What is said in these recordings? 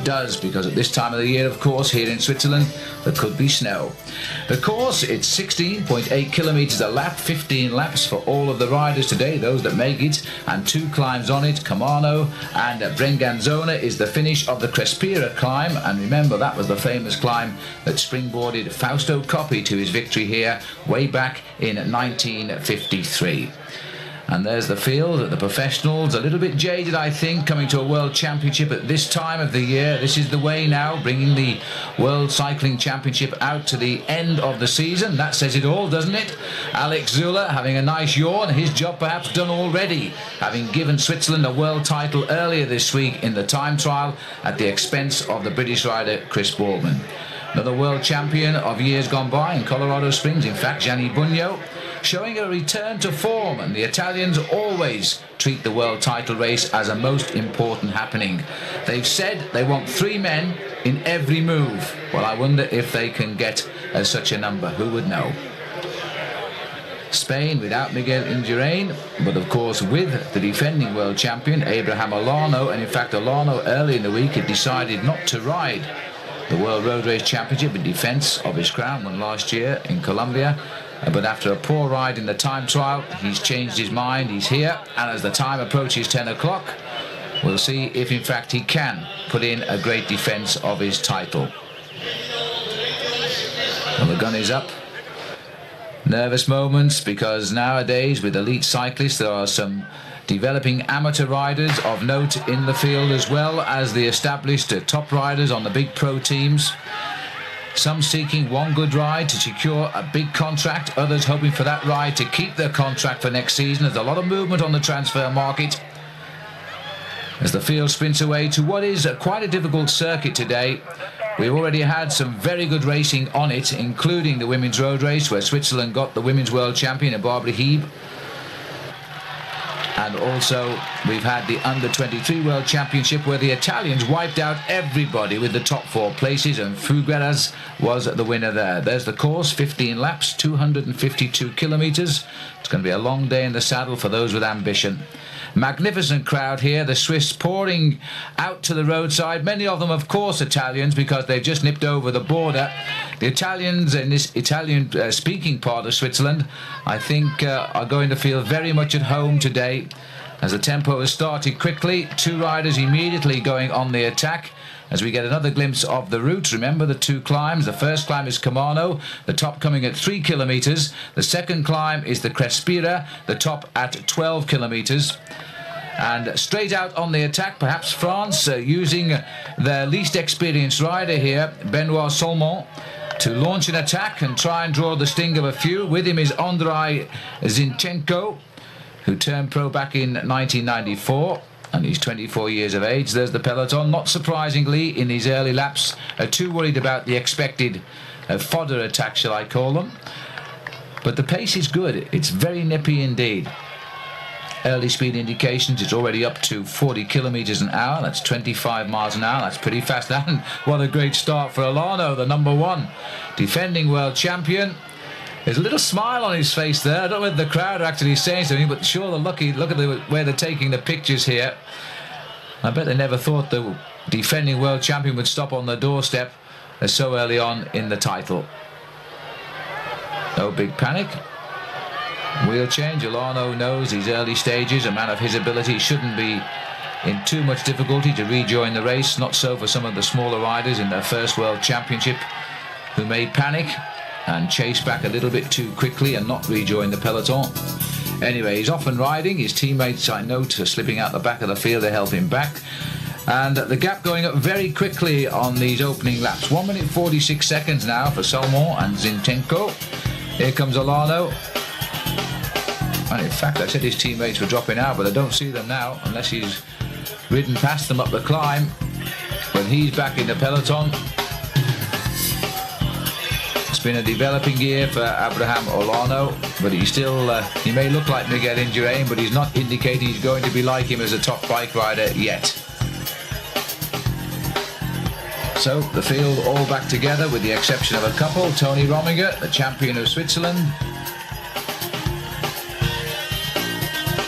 does, because at this time of the year, of course, here in Switzerland, there could be snow. The course, it's 16.8 kilometres a lap, 15 laps for all of the riders today, those that make it, and 2 climbs on it. Camano and Brenganzona is the finish of the Crespira climb, and remember, that was the famous climb that springboarded Fausto Coppi to his victory here way back in 1953. And there's the field, the professionals, a little bit jaded, I think, coming to a World Championship at this time of the year. This is the way now, bringing the World Cycling Championship out to the end of the season. That says it all, doesn't it? Alex Zülle having a nice yawn, his job perhaps done already, having given Switzerland a world title earlier this week in the time trial at the expense of the British rider Chris Boardman. Another world champion of years gone by in Colorado Springs, in fact, Gianni Bugno, showing a return to form, and the Italians always treat the world title race as a most important happening. They've said they want 3 men in every move. Well, I wonder if they can get such a number. Who would know? Spain without Miguel Indurain, but of course with the defending world champion Abraham Olano, and in fact Olano early in the week had decided not to ride the World Road Race Championship in defence of his crown, won last year in Colombia. But after a poor ride in the time trial, he's changed his mind, he's here, and as the time approaches 10 o'clock, we'll see if in fact he can put in a great defence of his title. Well, the gun is up. Nervous moments, because nowadays with elite cyclists there are some developing amateur riders of note in the field, as well as the established top riders on the big pro teams. Some seeking one good ride to secure a big contract, others hoping for that ride to keep their contract for next season. There's a lot of movement on the transfer market as the field sprints away to what is quite a difficult circuit today. We've already had some very good racing on it, including the women's road race where Switzerland got the women's world champion in Barbara Hieb. And also we've had the under-23 World Championship where the Italians wiped out everybody with the top 4 places, and Figueras was the winner there. There's the course, 15 laps, 252 kilometres. It's going to be a long day in the saddle for those with ambition. Magnificent crowd here, the Swiss pouring out to the roadside, many of them of course Italians because they've just nipped over the border. The Italians in this Italian speaking part of Switzerland, I think are going to feel very much at home today as the tempo has started quickly. 2 riders immediately going on the attack as we get another glimpse of the route. Remember the 2 climbs. The first climb is Camano, the top coming at 3 kilometres. The second climb is the Crespira, the top at 12 kilometres. And straight out on the attack, perhaps France using their least experienced rider here, Benoit Solmont, to launch an attack and try and draw the sting of a few. With him is Andrei Zinchenko, who turned pro back in 1994. And he's 24 years of age. There's the peloton. Not surprisingly, in these early laps, too worried about the expected fodder attack, shall I call them. But the pace is good. It's very nippy indeed. Early speed indications, it's already up to 40 kilometres an hour. That's 25 miles an hour. That's pretty fast. And what a great start for Olano, the number 1 defending world champion. There's a little smile on his face there. I don't know whether the crowd are actually saying something, but sure, look at the way they're taking the pictures here. I bet they never thought the defending world champion would stop on the doorstep so early on in the title. No big panic. Wheel change. Olano knows these early stages. A man of his ability shouldn't be in too much difficulty to rejoin the race. Not so for some of the smaller riders in their first world championship who may panic and chase back a little bit too quickly and not rejoin the peloton. Anyway, he's off and riding. His teammates, I note, are slipping out the back of the field to help him back. And the gap going up very quickly on these opening laps. 1 minute 46 seconds now for Solmont and Zinchenko. Here comes Olano. And in fact, I said his teammates were dropping out, but I don't see them now, unless he's ridden past them up the climb. But he's back in the peloton. It's been a developing year for Abraham Olano, but he's still, he may look like Miguel Indurain, but he's not indicating he's going to be like him as a top bike rider yet. So the field all back together with the exception of a couple. Tony Rominger, the champion of Switzerland,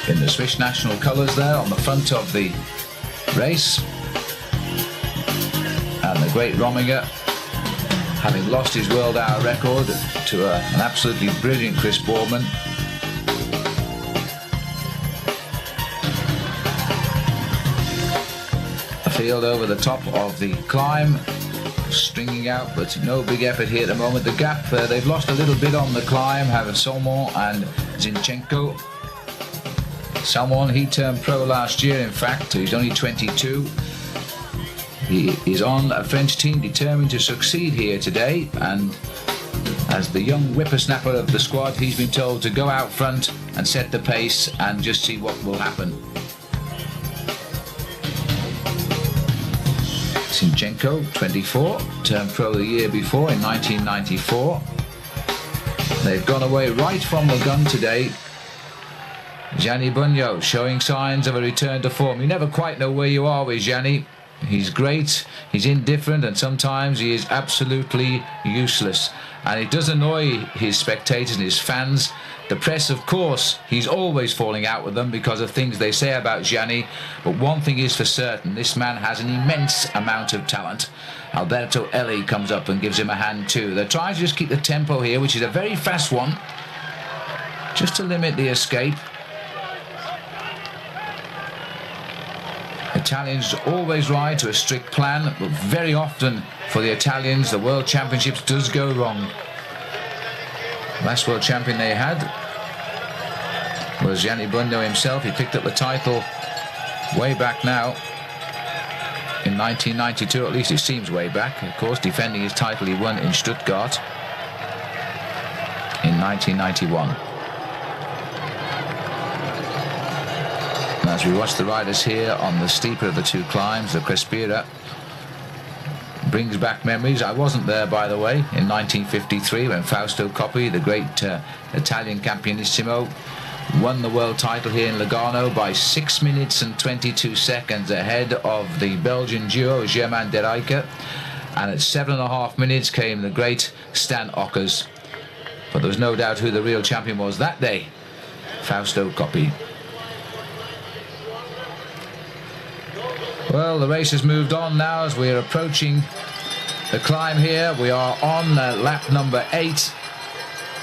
in the Swiss national colours there on the front of the race. The great Rominger, having lost his world hour record to an absolutely brilliant Chris Boardman. A field over the top of the climb, stringing out, but no big effort here at the moment. The gap, they've lost a little bit on the climb, having Salmon and Zinchenko. Salmon, he turned pro last year, in fact. He's only 22. He is on a French team determined to succeed here today, and as the young whippersnapper of the squad, he's been told to go out front and set the pace and just see what will happen. Zinchenko, 24, turned pro the year before in 1994. They've gone away right from the gun today. Gianni Bugno showing signs of a return to form. You never quite know where you are with Gianni. He's great, he's indifferent, and sometimes he is absolutely useless. And it does annoy his spectators and his fans. The press, of course, he's always falling out with them because of things they say about Gianni. But one thing is for certain, this man has an immense amount of talent. Alberto Elli comes up and gives him a hand too. They're trying to just keep the tempo here, which is a very fast one, just to limit the escape. Italians always ride to a strict plan, but very often for the Italians the World Championships does go wrong. Last World Champion they had was Gianni Bugno himself. He picked up the title way back now in 1992, at least it seems way back. Of course, defending his title he won in Stuttgart in 1991. As we watch the riders here on the steeper of the two climbs, the Crespira, brings back memories. I wasn't there, by the way, in 1953 when Fausto Coppi, the great Italian Campionissimo, won the world title here in Lugano by 6 minutes and 22 seconds ahead of the Belgian duo Germain de Rijke, and at 7.5 minutes came the great Stan Ockers. But there was no doubt who the real champion was that day, Fausto Coppi. Well, the race has moved on now as we're approaching the climb here. We are on lap number 8,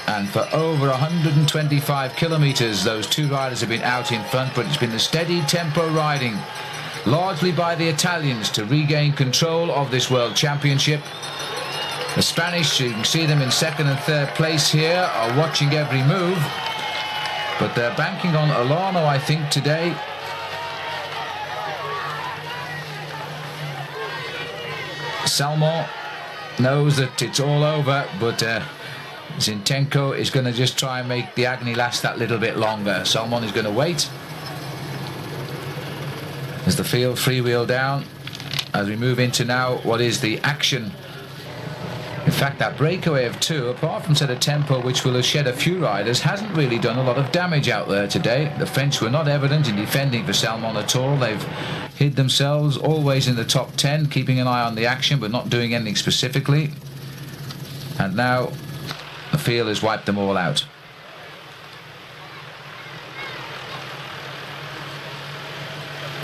and for over 125 kilometres those two riders have been out in front, but it's been the steady tempo riding, largely by the Italians, to regain control of this World Championship. The Spanish, you can see them in second and third place here, are watching every move, but they're banking on Olano, I think, today. Salmon knows that it's all over, but Zinchenko is going to just try and make the agony last that little bit longer. Salmon is going to wait as the field freewheel down as we move into now what is the action. In fact, that breakaway of 2, apart from set a tempo which will have shed a few riders, hasn't really done a lot of damage out there today. The French were not evident in defending for Salmon at all. They've hid themselves always in the top 10, keeping an eye on the action but not doing anything specifically. And now the field has wiped them all out.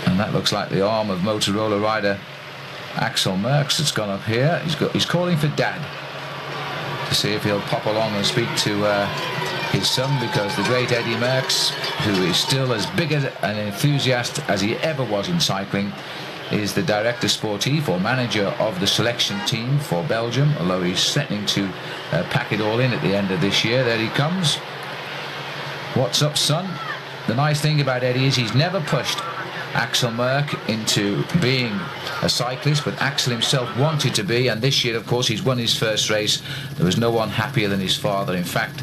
And that looks like the arm of Motorola rider Axel Merckx that's gone up here. He's calling for Dad to see if he'll pop along and speak to his son, because the great Eddie Merckx, who is still as big an enthusiast as he ever was in cycling, is the director sportif or manager of the selection team for Belgium, although he's threatening to pack it all in at the end of this year. There he comes. What's up, son? The nice thing about Eddie is he's never pushed Axel Merckx into being a cyclist, but Axel himself wanted to be, and this year, of course, he's won his first race. There was no one happier than his father. In fact,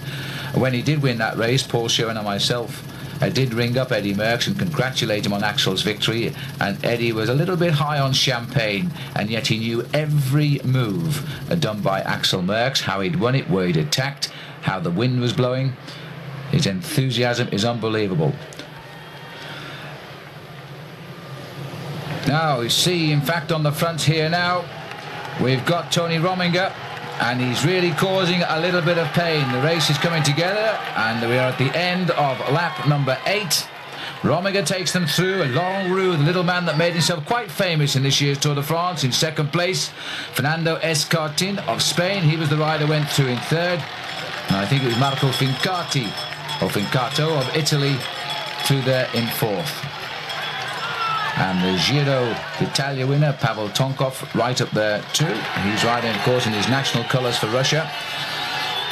when he did win that race, Paul Sherwin and myself did ring up Eddie Merckx and congratulate him on Axel's victory, and Eddie was a little bit high on champagne, and yet he knew every move done by Axel Merckx, how he'd won it, where he'd attacked, how the wind was blowing. His enthusiasm is unbelievable. Now we see, in fact, on the front here now, we've got Tony Rominger, and he's really causing a little bit of pain. The race is coming together, and we are at the end of lap number 8. Rominger takes them through. A long roue, the little man that made himself quite famous in this year's Tour de France. In second place, Fernando Escartin of Spain. He was the rider went through in third. And I think it was Marco Fincato of Italy through there in fourth. And the Giro d'Italia winner, Pavel Tonkov, right up there too. He's riding, of course, in his national colours for Russia.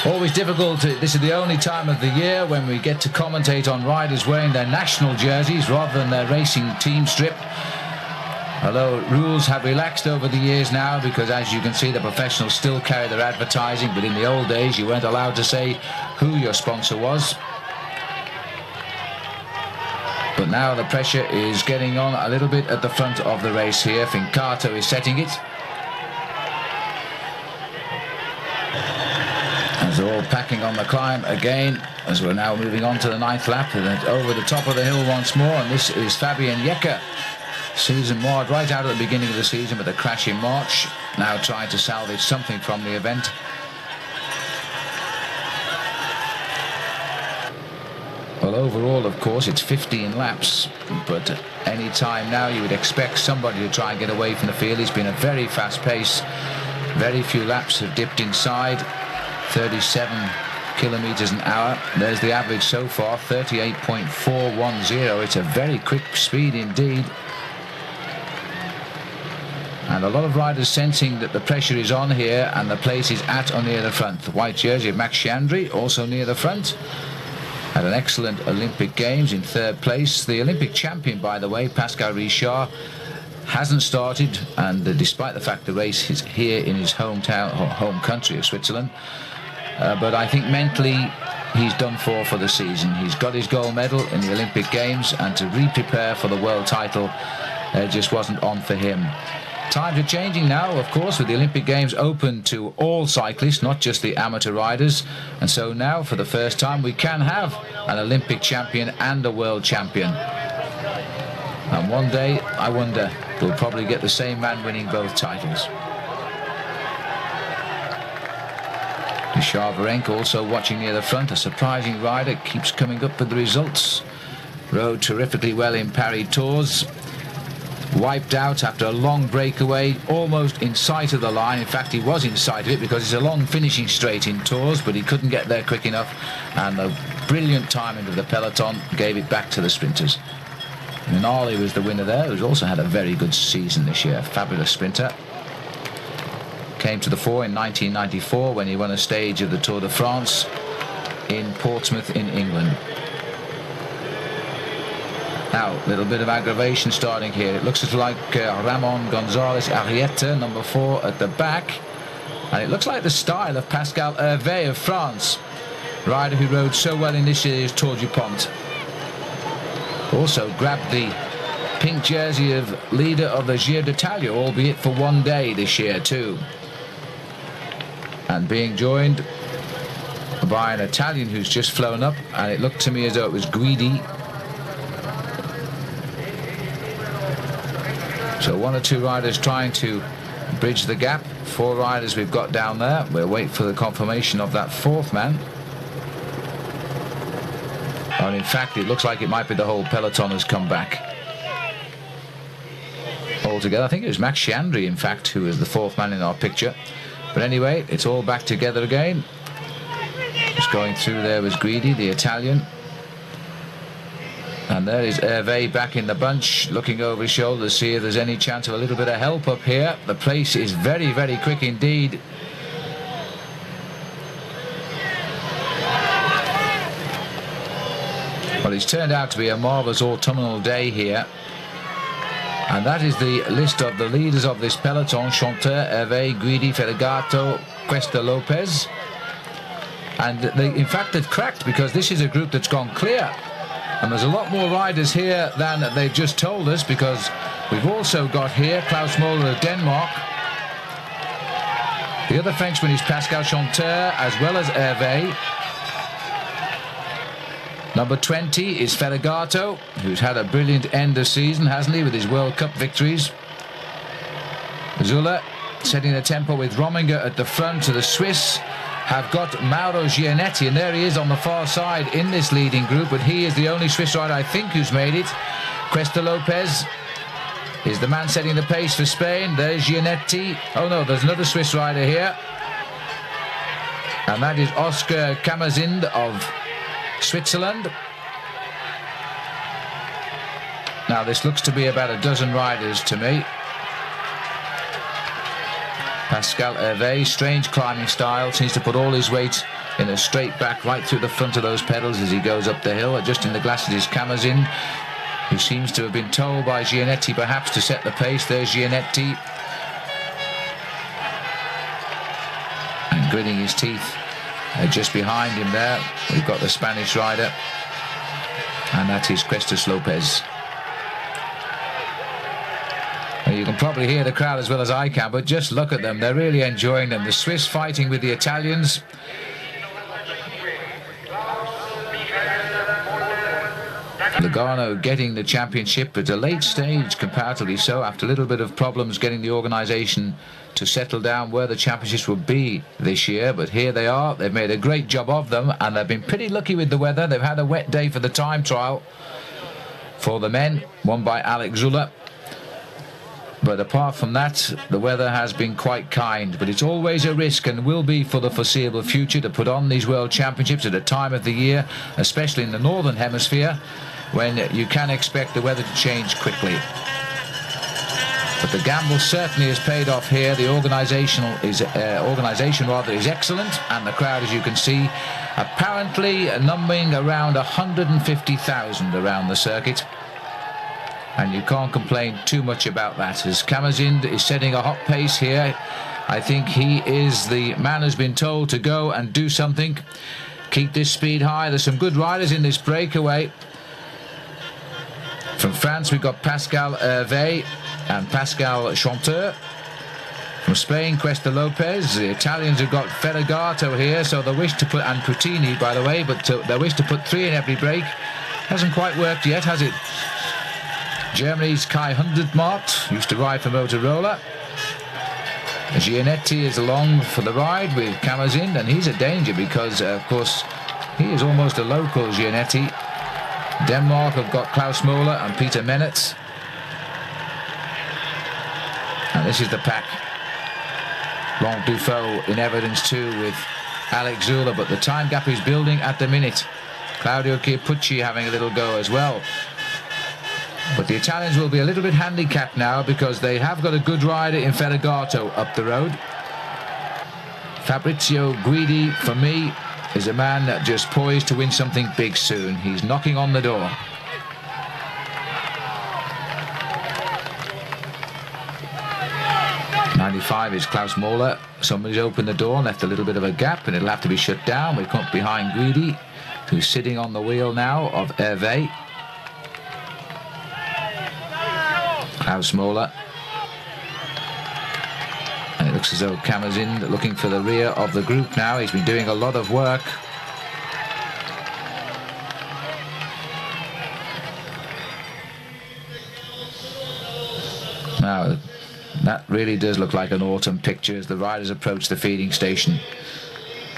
Always difficult. This is the only time of the year when we get to commentate on riders wearing their national jerseys rather than their racing team strip. Although rules have relaxed over the years now, because as you can see, the professionals still carry their advertising, but in the old days you weren't allowed to say who your sponsor was. But now the pressure is getting on a little bit at the front of the race here. Fincato is setting it. As they're all packing on the climb again, as we're now moving on to the 9th lap, and then over the top of the hill once more. And this is Fabian Jecker, season marred right out at the beginning of the season with a crash in March, now trying to salvage something from the event. Well, overall, of course, it's 15 laps, but any time now you would expect somebody to try and get away from the field. It's been a very fast pace. Very few laps have dipped inside 37 kilometers an hour. There's the average so far, 38.410. It's a very quick speed indeed. And a lot of riders sensing that the pressure is on here and the place is at or near the front. The white jersey of Max Chandry also near the front. Had an excellent Olympic Games in third place. The Olympic champion, by the way, Pascal Richard, hasn't started, and despite the fact the race is here in his hometown or home country of Switzerland, but I think mentally he's done for the season. He's got his gold medal in the Olympic Games, and to re-prepare for the world title just wasn't on for him. Times are changing now, of course, with the Olympic Games open to all cyclists, not just the amateur riders. And so now, for the first time, we can have an Olympic champion and a world champion. And one day, I wonder, we'll probably get the same man winning both titles. Shaverenko also watching near the front. A surprising rider, keeps coming up with the results. Rode terrifically well in Paris Tours. Wiped out after a long breakaway, almost in sight of the line. In fact, he was in sight of it because it's a long finishing straight in Tours, but he couldn't get there quick enough, and the brilliant timing of the peloton gave it back to the sprinters. Minali was the winner there, who's also had a very good season this year. Fabulous sprinter. Came to the fore in 1994 when he won a stage of the Tour de France in Portsmouth in England. Now, a little bit of aggravation starting here. It looks like Ramon Gonzalez Arrieta, number 4 at the back. And it looks like the style of Pascal Hervé of France, rider who rode so well in this year's Tour du Pont. Also grabbed the pink jersey of leader of the Giro d'Italia, albeit for one day this year too. And being joined by an Italian who's just flown up, and it looked to me as though it was Guidi. So one or two riders trying to bridge the gap. 4 riders we've got down there. We'll wait for the confirmation of that 4th man. And in fact, it looks like it might be the whole peloton has come back altogether. I think it was Max Chandry, in fact, who was the 4th man in our picture. But anyway, it's all back together again. Just going through there was Guidi, the Italian. And there is Hervé back in the bunch, looking over his shoulder to see if there's any chance of a little bit of help up here. The pace is very, very quick indeed. Well, it's turned out to be a marvellous autumnal day here. And that is the list of the leaders of this peloton: Chanteur, Hervé, Guidi, Fedegato, Cuesta Lopez. And in fact, they've cracked, because this is a group that's gone clear. And there's a lot more riders here than they've just told us, because we've also got here Klaus Moller of Denmark. The other Frenchman is Pascal Chanteur, as well as Hervé. Number 20 is Fedegato, who's had a brilliant end of season, hasn't he, with his World Cup victories. Zula setting the tempo with Rominger at the front. To the Swiss have got Mauro Gianetti, and there he is on the far side in this leading group, but he is the only Swiss rider, I think, who's made it. Cuesta Lopez is the man setting the pace for Spain. There's Gianetti. Oh no, there's another Swiss rider here, and that is Oscar Camazind of Switzerland. Now this looks to be about a dozen riders to me. Pascal Hervé, strange climbing style, seems to put all his weight in a straight back right through the front of those pedals as he goes up the hill. Adjusting the glasses is Camazind, who seems to have been told by Gianetti perhaps to set the pace. There's Gianetti, and gritting his teeth. Just behind him there we've got the Spanish rider, and that is Cuesta Lopez. You can probably hear the crowd as well as I can, but just look at them. They're really enjoying them. The Swiss fighting with the Italians. Lugano getting the championship at a late stage, comparatively so, after a little bit of problems getting the organisation to settle down where the championships would be this year. But here they are. They've made a great job of them, and they've been pretty lucky with the weather. They've had a wet day for the time trial for the men, won by Alex Zülle. But apart from that, the weather has been quite kind. But it's always a risk, and will be for the foreseeable future, to put on these World Championships at a time of the year, especially in the Northern Hemisphere, when you can expect the weather to change quickly. But the gamble certainly has paid off here. The organisation is excellent, and the crowd, as you can see, apparently numbering around 150,000 around the circuit. And you can't complain too much about that, as Camazind is setting a hot pace here. I think he is the man who's been told to go and do something. Keep this speed high. There's some good riders in this breakaway. From France we've got Pascal Hervé and Pascal Chanteur. From Spain, Cuesta Lopez. The Italians have got Ferragato here, so they wish to put, and Putini, by the way, but they wish to put 3 in every break. Hasn't quite worked yet, has it? Germany's Kai Hundertmark used to ride for Motorola. Gianetti is along for the ride with Camazind, and he's a danger because, of course, he is almost a local, Gianetti. Denmark have got Klaus Moller and Peter Menetz. And this is the pack. Laurent Dufaux in evidence too with Alex Zülle, but the time gap is building at the minute. Claudio Chiappucci having a little go as well. But the Italians will be a little bit handicapped now because they have got a good rider in Ferragato up the road. Fabrizio Guidi, for me, is a man that just poised to win something big soon. He's knocking on the door. '95 is Klaus Moller. Somebody's opened the door and left a little bit of a gap, and it'll have to be shut down. We come behind Guidi, who's sitting on the wheel now of Hervé. Klaus Moller. And it looks as though Camazind looking for the rear of the group now. He's been doing a lot of work. Now, that really does look like an autumn picture as the riders approach the feeding station.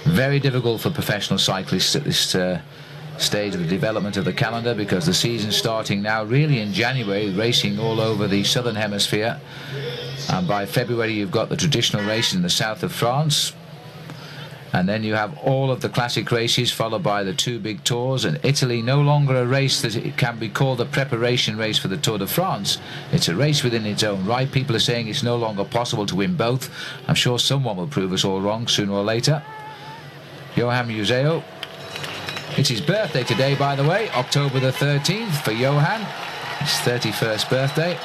Very difficult for professional cyclists at this stage of the development of the calendar, because the season's starting now really in January, racing all over the southern hemisphere, and by February you've got the traditional race in the south of France, and then you have all of the classic races followed by the 2 big tours, and Italy no longer a race that it can be called a preparation race for the Tour de France. It's a race within its own right. People are saying it's no longer possible to win both. I'm sure someone will prove us all wrong sooner or later. Johan Museo. It's his birthday today, by the way, October the 13th for Johan, his 31st birthday.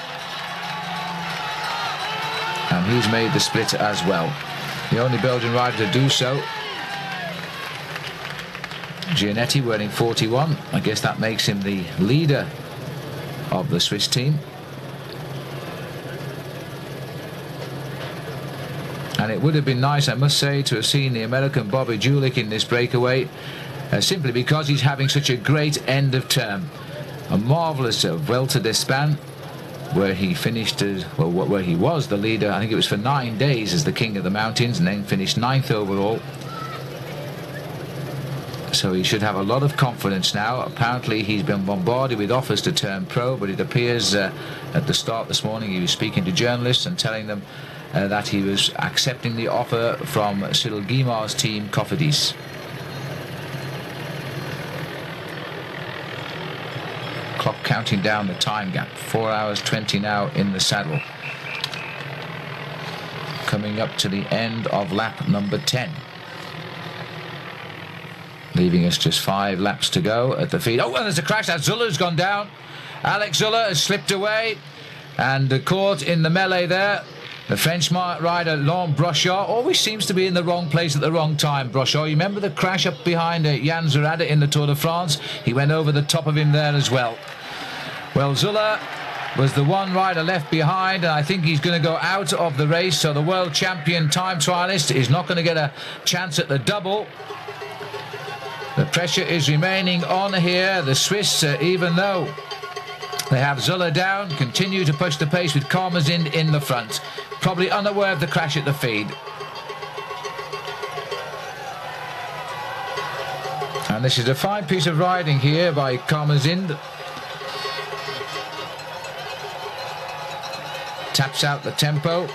And he's made the split as well. The only Belgian rider to do so. Gianetti wearing 41. I guess that makes him the leader of the Swiss team. And it would have been nice, I must say, to have seen the American Bobby Julich in this breakaway. Simply because he's having such a great end of term. A marvellous Vuelta de España, where he finished as, well, where he was the leader. I think it was for 9 days as the king of the mountains, and then finished 9th overall. So he should have a lot of confidence now. Apparently he's been bombarded with offers to turn pro, but it appears at the start this morning he was speaking to journalists and telling them that he was accepting the offer from Cyril Guimar's team, Cofidis. Clock counting down the time gap. 4 hours 20 now in the saddle. Coming up to the end of lap number 10. Leaving us just 5 laps to go at the feed. Oh, and there's a crash. Zula's gone down. Alex Zula has slipped away and caught in the melee there. The French rider Laurent Brochard always seems to be in the wrong place at the wrong time. Brochard, you remember the crash up behind Jan Zurada in the Tour de France? He went over the top of him there as well. Well, Zula was the one rider left behind, and I think he's going to go out of the race. So the world champion time trialist is not going to get a chance at the double. The pressure is remaining on here. The Swiss, even though they have Zula down, continue to push the pace with Karmazin in the front. Probably unaware of the crash at the feed. And this is a fine piece of riding here by Karmazin. Taps out the tempo.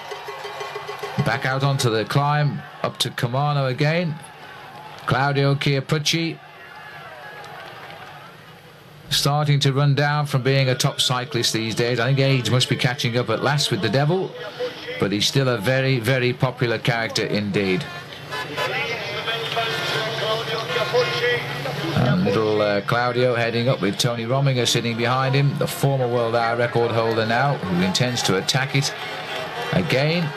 Back out onto the climb, up to Comano again. Claudio Chiappucci starting to run down from being a top cyclist these days. I think age must be catching up at last with the devil, but he's still a very, very popular character indeed. And little Claudio heading up with Tony Rominger sitting behind him, the former world hour record holder now, who intends to attack it again.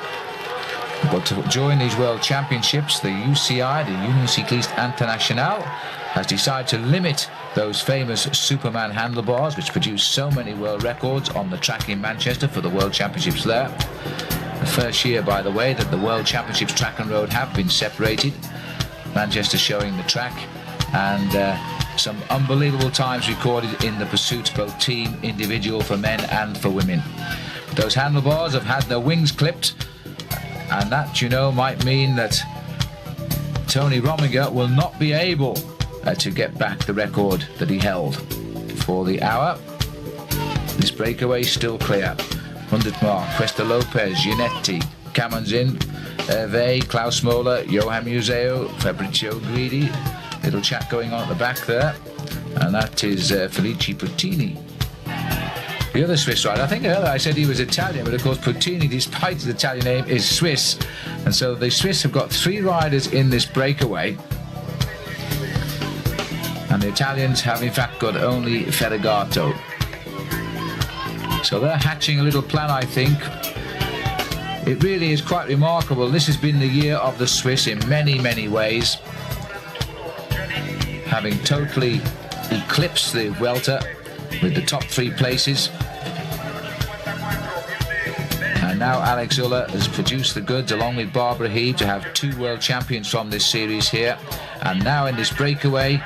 But to join these World Championships, the UCI, the Union Cycliste Internationale, has decided to limit those famous Superman handlebars, which produced so many world records on the track in Manchester for the World Championships there. The first year, by the way, that the World Championships track and road have been separated. Manchester showing the track, and some unbelievable times recorded in the pursuit, both team, individual, for men and for women. Those handlebars have had their wings clipped, and that, you know, might mean that Tony Rominger will not be able to get back the record that he held for the hour. This breakaway is still clear. 100 mark, Cuesta Lopez, Gianetti, Kamanzin, Hervé, Klaus Moller, Johan Museo, Fabrizio Guidi. Little chat going on at the back there. And that is Felice Puttini. The other Swiss rider, I think earlier I said he was Italian, but of course Puttini, despite his Italian name, is Swiss. And so the Swiss have got 3 riders in this breakaway. And the Italians have in fact got only Ferragato. So they're hatching a little plan, I think. It really is quite remarkable. This has been the year of the Swiss in many, many ways, having totally eclipsed the Vuelta with the top 3 places. And now Alex Zula has produced the goods along with Barbara Heed to have 2 world champions from this series here. And now in this breakaway,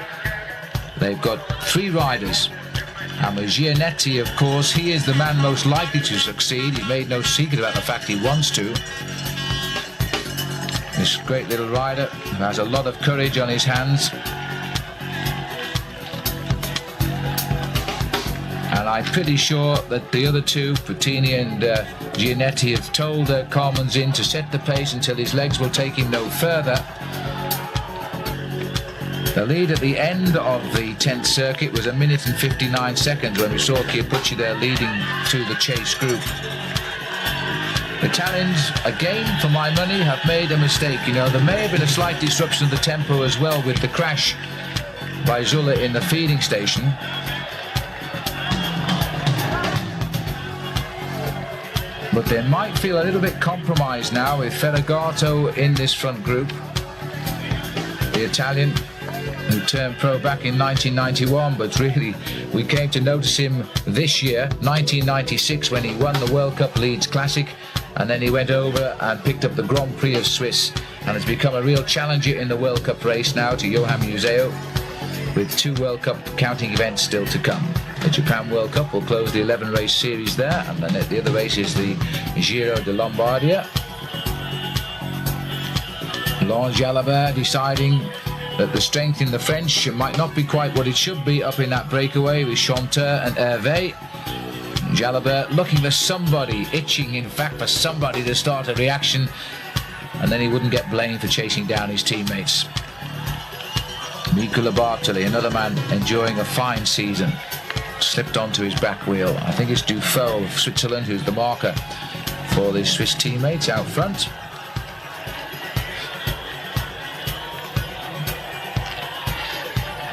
they've got 3 riders. And with Gianetti, of course, he is the man most likely to succeed. He made no secret about the fact he wants to. This great little rider who has a lot of courage on his hands. And I'm pretty sure that the other 2, Puttini and Gianetti, have told Karmazin to set the pace until his legs will take him no further. The lead at the end of the 10th circuit was 1 minute and 59 seconds when we saw Chiappucci there leading through the chase group. The Italians, again, for my money, have made a mistake. You know, there may have been a slight disruption of the tempo as well with the crash by Zula in the feeding station. But they might feel a little bit compromised now with Ferragato in this front group. The Italian, who turned pro back in 1991, but really we came to notice him this year, 1996, when he won the World Cup Leeds Classic, and then he went over and picked up the Grand Prix of Swiss and has become a real challenger in the World Cup race now to Johan Museo, with 2 World Cup counting events still to come. The Japan World Cup will close the 11 race series there, and then the other race is the Giro de Lombardia. Laurent Jalabert deciding that the strength in the French might not be quite what it should be up in that breakaway with Chanteur and Hervé. Jalabert looking for somebody, itching in fact for somebody to start a reaction, and then he wouldn't get blamed for chasing down his teammates. Nicola Bartoli, another man enjoying a fine season, slipped onto his back wheel. I think it's Dufault of Switzerland who's the marker for the Swiss teammates out front.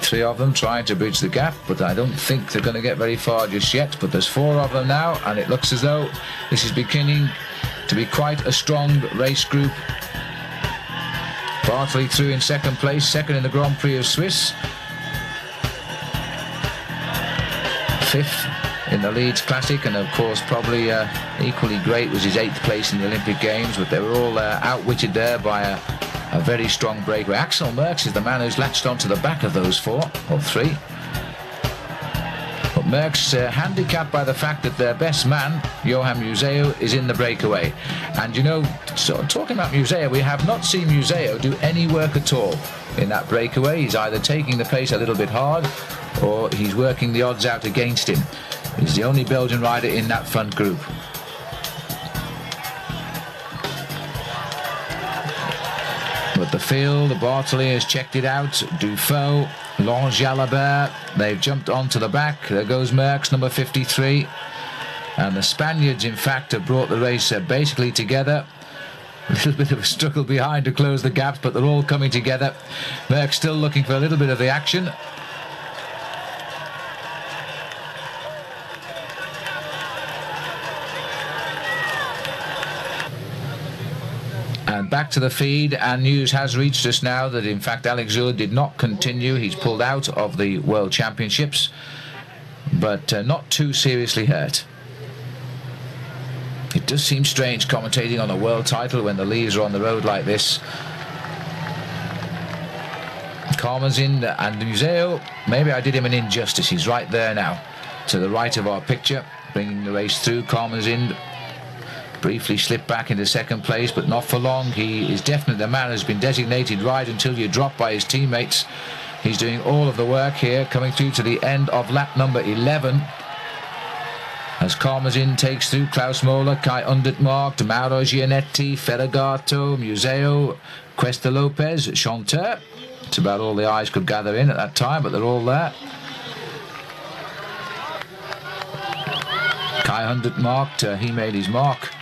Three of them trying to bridge the gap, but I don't think they're going to get very far just yet. But there's four of them now, and it looks as though this is beginning to be quite a strong race group. Bartoli through in second place, second in the Grand Prix of Swiss. Fifth in the Leeds Classic, and of course probably equally great was his 8th place in the Olympic Games, but they were all outwitted there by a very strong breakaway. Axel Merckx is the man who's latched onto the back of those four, or three. But Merckx handicapped by the fact that their best man, Johan Museo, is in the breakaway. And you know, so talking about Museo, we have not seen Museo do any work at all in that breakaway. He's either taking the pace a little bit hard, or he's working the odds out against him. He's the only Belgian rider in that front group. But the field, Bartoli has checked it out. Dufault, Laurent Jalabert, they've jumped onto the back. There goes Merckx, number 53. And the Spaniards, in fact, have brought the race basically together. A little bit of a struggle behind to close the gaps, but they're all coming together. Merckx still looking for a little bit of the action. And back to the feed, and news has reached us now that in fact Alex Zülle did not continue. He's pulled out of the World Championships, but not too seriously hurt. It does seem strange commentating on a world title when the leaves are on the road like this. Karmazin and Museo, maybe I did him an injustice. He's right there now to the right of our picture, bringing the race through. Karmazin briefly slipped back into second place, but not for long. He is definitely the man who's been designated ride until you drop by his teammates. He's doing all of the work here, coming through to the end of lap number 11. As Karmazin takes through Klaus Moller, Kai Undertmark, Mauro Gianetti, Ferragato, Museo, Cuesta Lopez, Chanteur. It's about all the eyes could gather in at that time, but they're all there. Kai Undertmark, he made his mark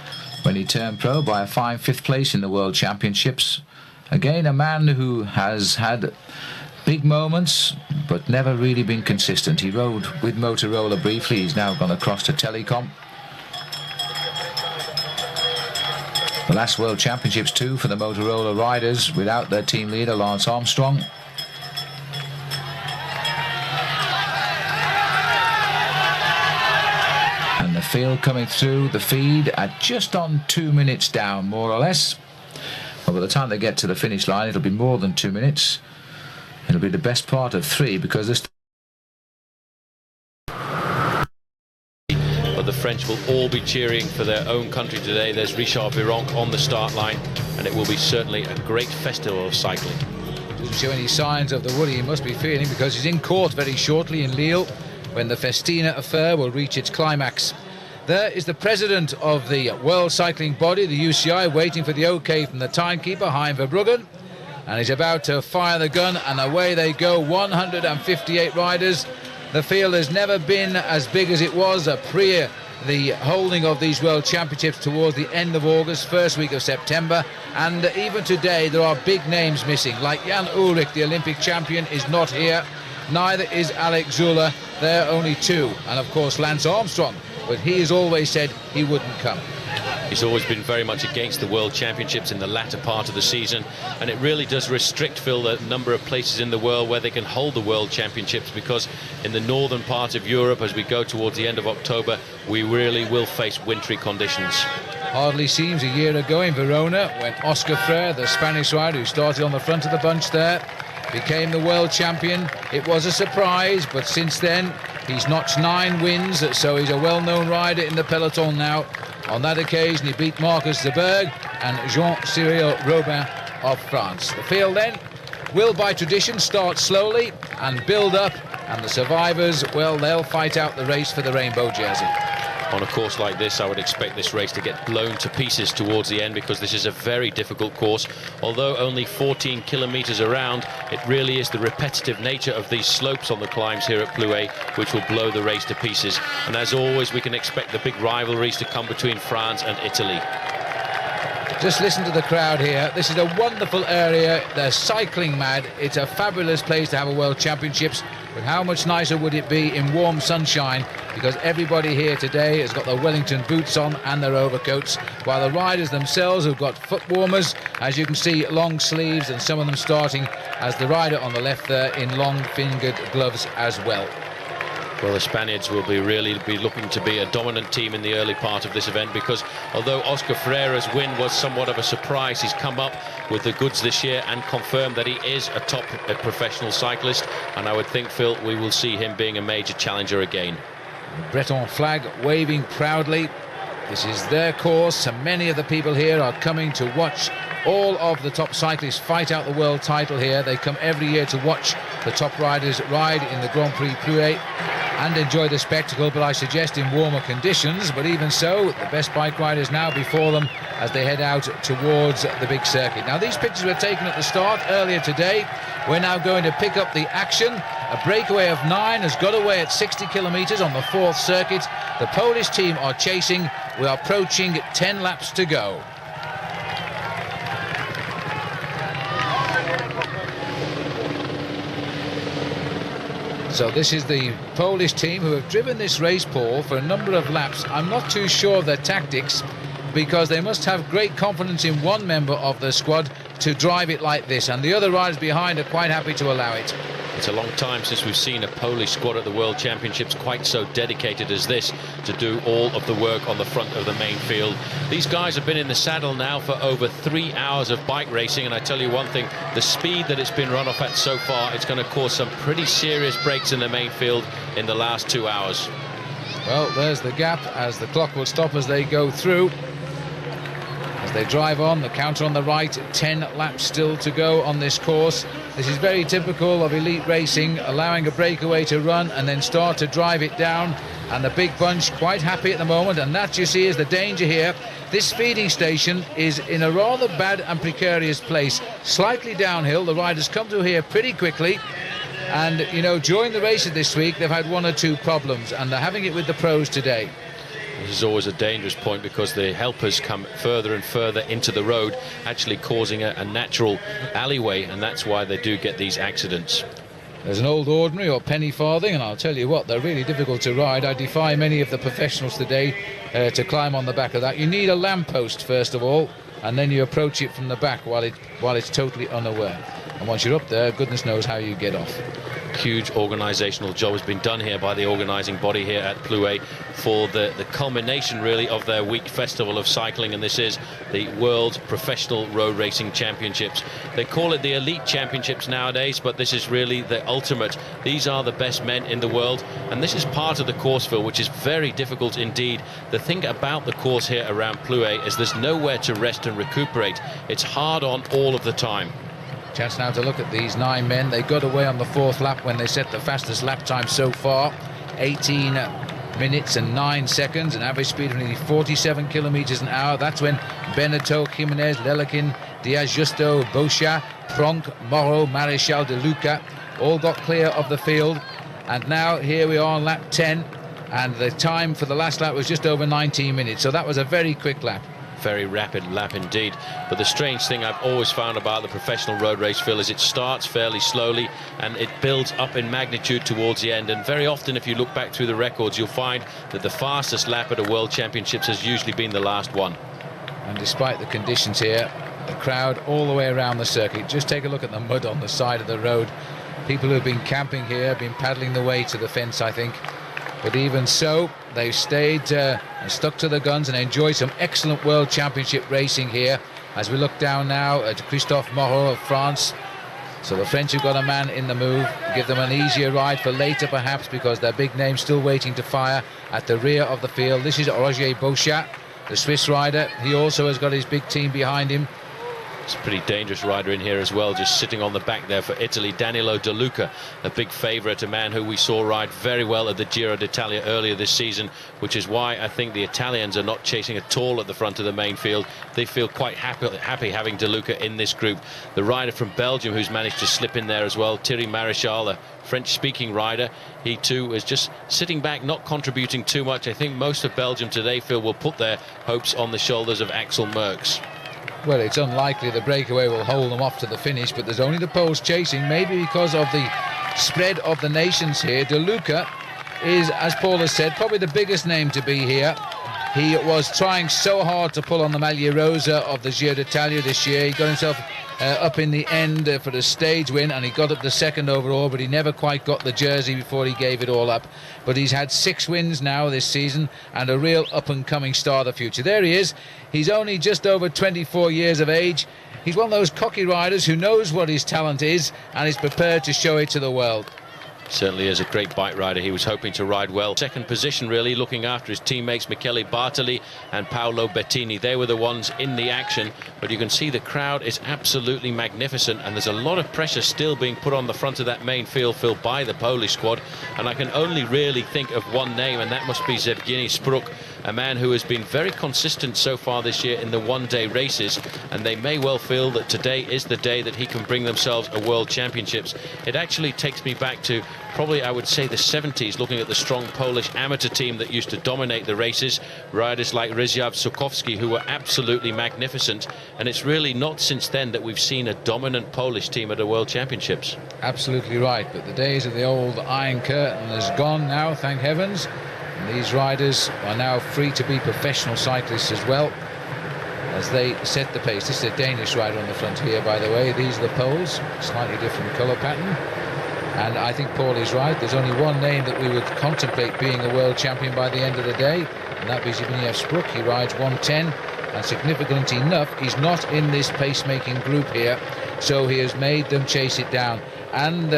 when he turned pro by a fine 5th place in the World Championships. Again, a man who has had big moments but never really been consistent. He rode with Motorola briefly. He's now gone across to Telecom. The last World Championships too for the Motorola riders without their team leader Lance Armstrong. And the field coming through the feed at just on 2 minutes down, more or less. Well, by the time they get to the finish line, it'll be more than 2 minutes. It'll be the best part of 3, because this. But the French will all be cheering for their own country today. There's Richard Virenque on the start line, and it will be certainly a great festival of cycling. Doesn't show any signs of the worry he must be feeling, because he's in court very shortly in Lille when the Festina affair will reach its climax. There is the president of the World Cycling Body, the UCI, waiting for the OK from the timekeeper, Hein Verbruggen. And he's about to fire the gun, and away they go. 158 riders. The field has never been as big as it was pre the holding of these World Championships towards the end of August, first week of September. And even today there are big names missing, like Jan Ullrich, the Olympic champion, is not here. Neither is Alex Zülle. There are only 2. And of course Lance Armstrong, but he has always said he wouldn't come. He's always been very much against the World Championships in the latter part of the season, and it really does restrict, Phil, the number of places in the world where they can hold the World Championships, because in the northern part of Europe, as we go towards the end of October, we really will face wintry conditions. Hardly seems a year ago in Verona when Oscar Freire, the Spanish rider who started on the front of the bunch there, became the world champion. It was a surprise, but since then he's notched 9 wins, so he's a well-known rider in the peloton now. On that occasion, he beat Marcus de Berg and Jean-Cyril Robin of France. The field then, will, by tradition, start slowly and build up, and the survivors, well, they'll fight out the race for the rainbow jersey. On a course like this, I would expect this race to get blown to pieces towards the end, because this is a very difficult course. Although only 14 kilometers around, it really is the repetitive nature of these slopes on the climbs here at Plouay which will blow the race to pieces. And as always, we can expect the big rivalries to come between France and Italy. Just listen to the crowd here. This is a wonderful area. They're cycling mad. It's a fabulous place to have a World Championships. But how much nicer would it be in warm sunshine, because everybody here today has got their Wellington boots on and their overcoats, while the riders themselves have got foot warmers, as you can see, long sleeves, and some of them starting, as the rider on the left there, in long-fingered gloves as well. Well, the Spaniards will really be looking to be a dominant team in the early part of this event, because although Oscar Ferreira's win was somewhat of a surprise, he's come up with the goods this year and confirmed that he is a top professional cyclist, and I would think, Phil, we will see him being a major challenger again. Breton flag waving proudly. This is their course, and many of the people here are coming to watch all of the top cyclists fight out the world title here. They come every year to watch the top riders ride in the Grand Prix Plouay and enjoy the spectacle, but I suggest in warmer conditions. But even so, the best bike riders now before them as they head out towards the big circuit. Now, these pictures were taken at the start earlier today. We're now going to pick up the action. A breakaway of 9 has got away at 60 kilometers on the 4th circuit. The Polish team are chasing. We are approaching 10 laps to go. So this is the Polish team who have driven this race, Paul, for a number of laps. I'm not too sure of their tactics, because they must have great confidence in one member of the squad to drive it like this, and the other riders behind are quite happy to allow it. It's a long time since we've seen a Polish squad at the World Championships quite so dedicated as this to do all of the work on the front of the main field. These guys have been in the saddle now for over 3 hours of bike racing, and I tell you one thing, the speed that it's been run off at so far, it's going to cause some pretty serious breaks in the main field in the last 2 hours. Well, there's the gap, as the clock will stop as they go through. As they drive on, the counter on the right, 10 laps still to go on this course. This is very typical of elite racing, allowing a breakaway to run and then start to drive it down. And the big bunch quite happy at the moment, and that, you see, is the danger here. This feeding station is in a rather bad and precarious place, slightly downhill. The riders come to here pretty quickly, and you know, during the races this week they've had 1 or 2 problems, and they're having it with the pros today. This is always a dangerous point, because the helpers come further and further into the road, actually causing a natural alleyway, and that's why they do get these accidents. There's an old ordinary or penny farthing, and I'll tell you what, they're really difficult to ride. I defy many of the professionals today to climb on the back of that. You need a lamppost first of all, and then you approach it from the back while it's totally unaware. And once you're up there, goodness knows how you get off. Huge organisational job has been done here by the organising body here at Plouay for the culmination, really, of their week festival of cycling, and this is the World Professional Road Racing Championships. They call it the Elite Championships nowadays, but this is really the ultimate. These are the best men in the world, and this is part of the course, Phil, which is very difficult indeed. The thing about the course here around Plouay is there's nowhere to rest and recuperate. It's hard on all of the time. Chance now to look at these 9 men. They got away on the 4th lap when they set the fastest lap time so far, 18 minutes and 9 seconds, an average speed of nearly 47 kilometers an hour. That's when Benetton, Jimenez, Lelekin, Diaz Justo, Bochat, Pronk, Morro, Marechal de Luca all got clear of the field. And now here we are on lap 10, and the time for the last lap was just over 19 minutes, so that was a very quick lap. Very rapid lap indeed. But the strange thing I've always found about the professional road race, Phil, is it starts fairly slowly and it builds up in magnitude towards the end. And very often, if you look back through the records, you'll find that the fastest lap at a World Championships has usually been the last one. And despite the conditions here, the crowd all the way around the circuit. Just take a look at the mud on the side of the road. People who have been camping here have been paddling the way to the fence, I think. But even so, they've stayed and stuck to the guns and enjoyed some excellent World Championship racing here. As we look down now at Christophe Moreau of France. So the French have got a man in the move. Give them an easier ride for later, perhaps, because their big name's still waiting to fire at the rear of the field. This is Roger Bochat, the Swiss rider. He also has got his big team behind him. It's a pretty dangerous rider in here as well, just sitting on the back there for Italy. Danilo De Luca, a big favourite, a man who we saw ride very well at the Giro d'Italia earlier this season, which is why I think the Italians are not chasing at all at the front of the main field. They feel quite happy having De Luca in this group. The rider from Belgium who's managed to slip in there as well, Thierry Maréchal, a French-speaking rider, he too is just sitting back, not contributing too much. I think most of Belgium today, Phil, will put their hopes on the shoulders of Axel Merckx. Well, it's unlikely the breakaway will hold them off to the finish, but there's only the Poles chasing, maybe because of the spread of the nations here. De Luca is, as Paul has said, probably the biggest name to be here. He was trying so hard to pull on the Maglia Rosa of the Giro d'Italia this year. He got himself up in the end for the stage win, and he got up the second overall, but he never quite got the jersey before he gave it all up. But he's had 6 wins now this season and a real up-and-coming star of the future. There he is. He's only just over 24 years of age. He's one of those cocky riders who knows what his talent is and is prepared to show it to the world. Certainly is a great bike rider. He was hoping to ride well. Second position, really, looking after his teammates Michele Bartoli and Paolo Bettini. They were the ones in the action, but you can see the crowd is absolutely magnificent, and there's a lot of pressure still being put on the front of that main field, Phil, by the Polish squad. And I can only really think of one name, and that must be Zbigniew Spruk, a man who has been very consistent so far this year in the one-day races, and they may well feel that today is the day that he can bring themselves a World Championships. It actually takes me back to probably, I would say, the 70s, looking at the strong Polish amateur team that used to dominate the races, riders like Ryszard Sukowski, who were absolutely magnificent, and it's really not since then that we've seen a dominant Polish team at a World Championships. Absolutely right, but the days of the old Iron Curtain has gone now, thank heavens. And these riders are now free to be professional cyclists as well, as they set the pace. This is a Danish rider on the front here, by the way. These are the Poles, slightly different colour pattern. And I think Paul is right. There's only one name that we would contemplate being a world champion by the end of the day, and that be Zbigniew Spruk. He rides 1:10, and significant enough, he's not in this pacemaking group here, so he has made them chase it down. And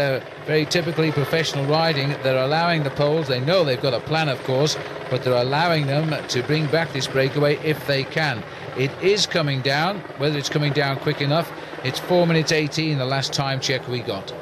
very typically professional riding, they're allowing the Poles, they know they've got a plan, of course, but they're allowing them to bring back this breakaway if they can. It is coming down. Whether it's coming down quick enough, it's 4 minutes 18, the last time check we got.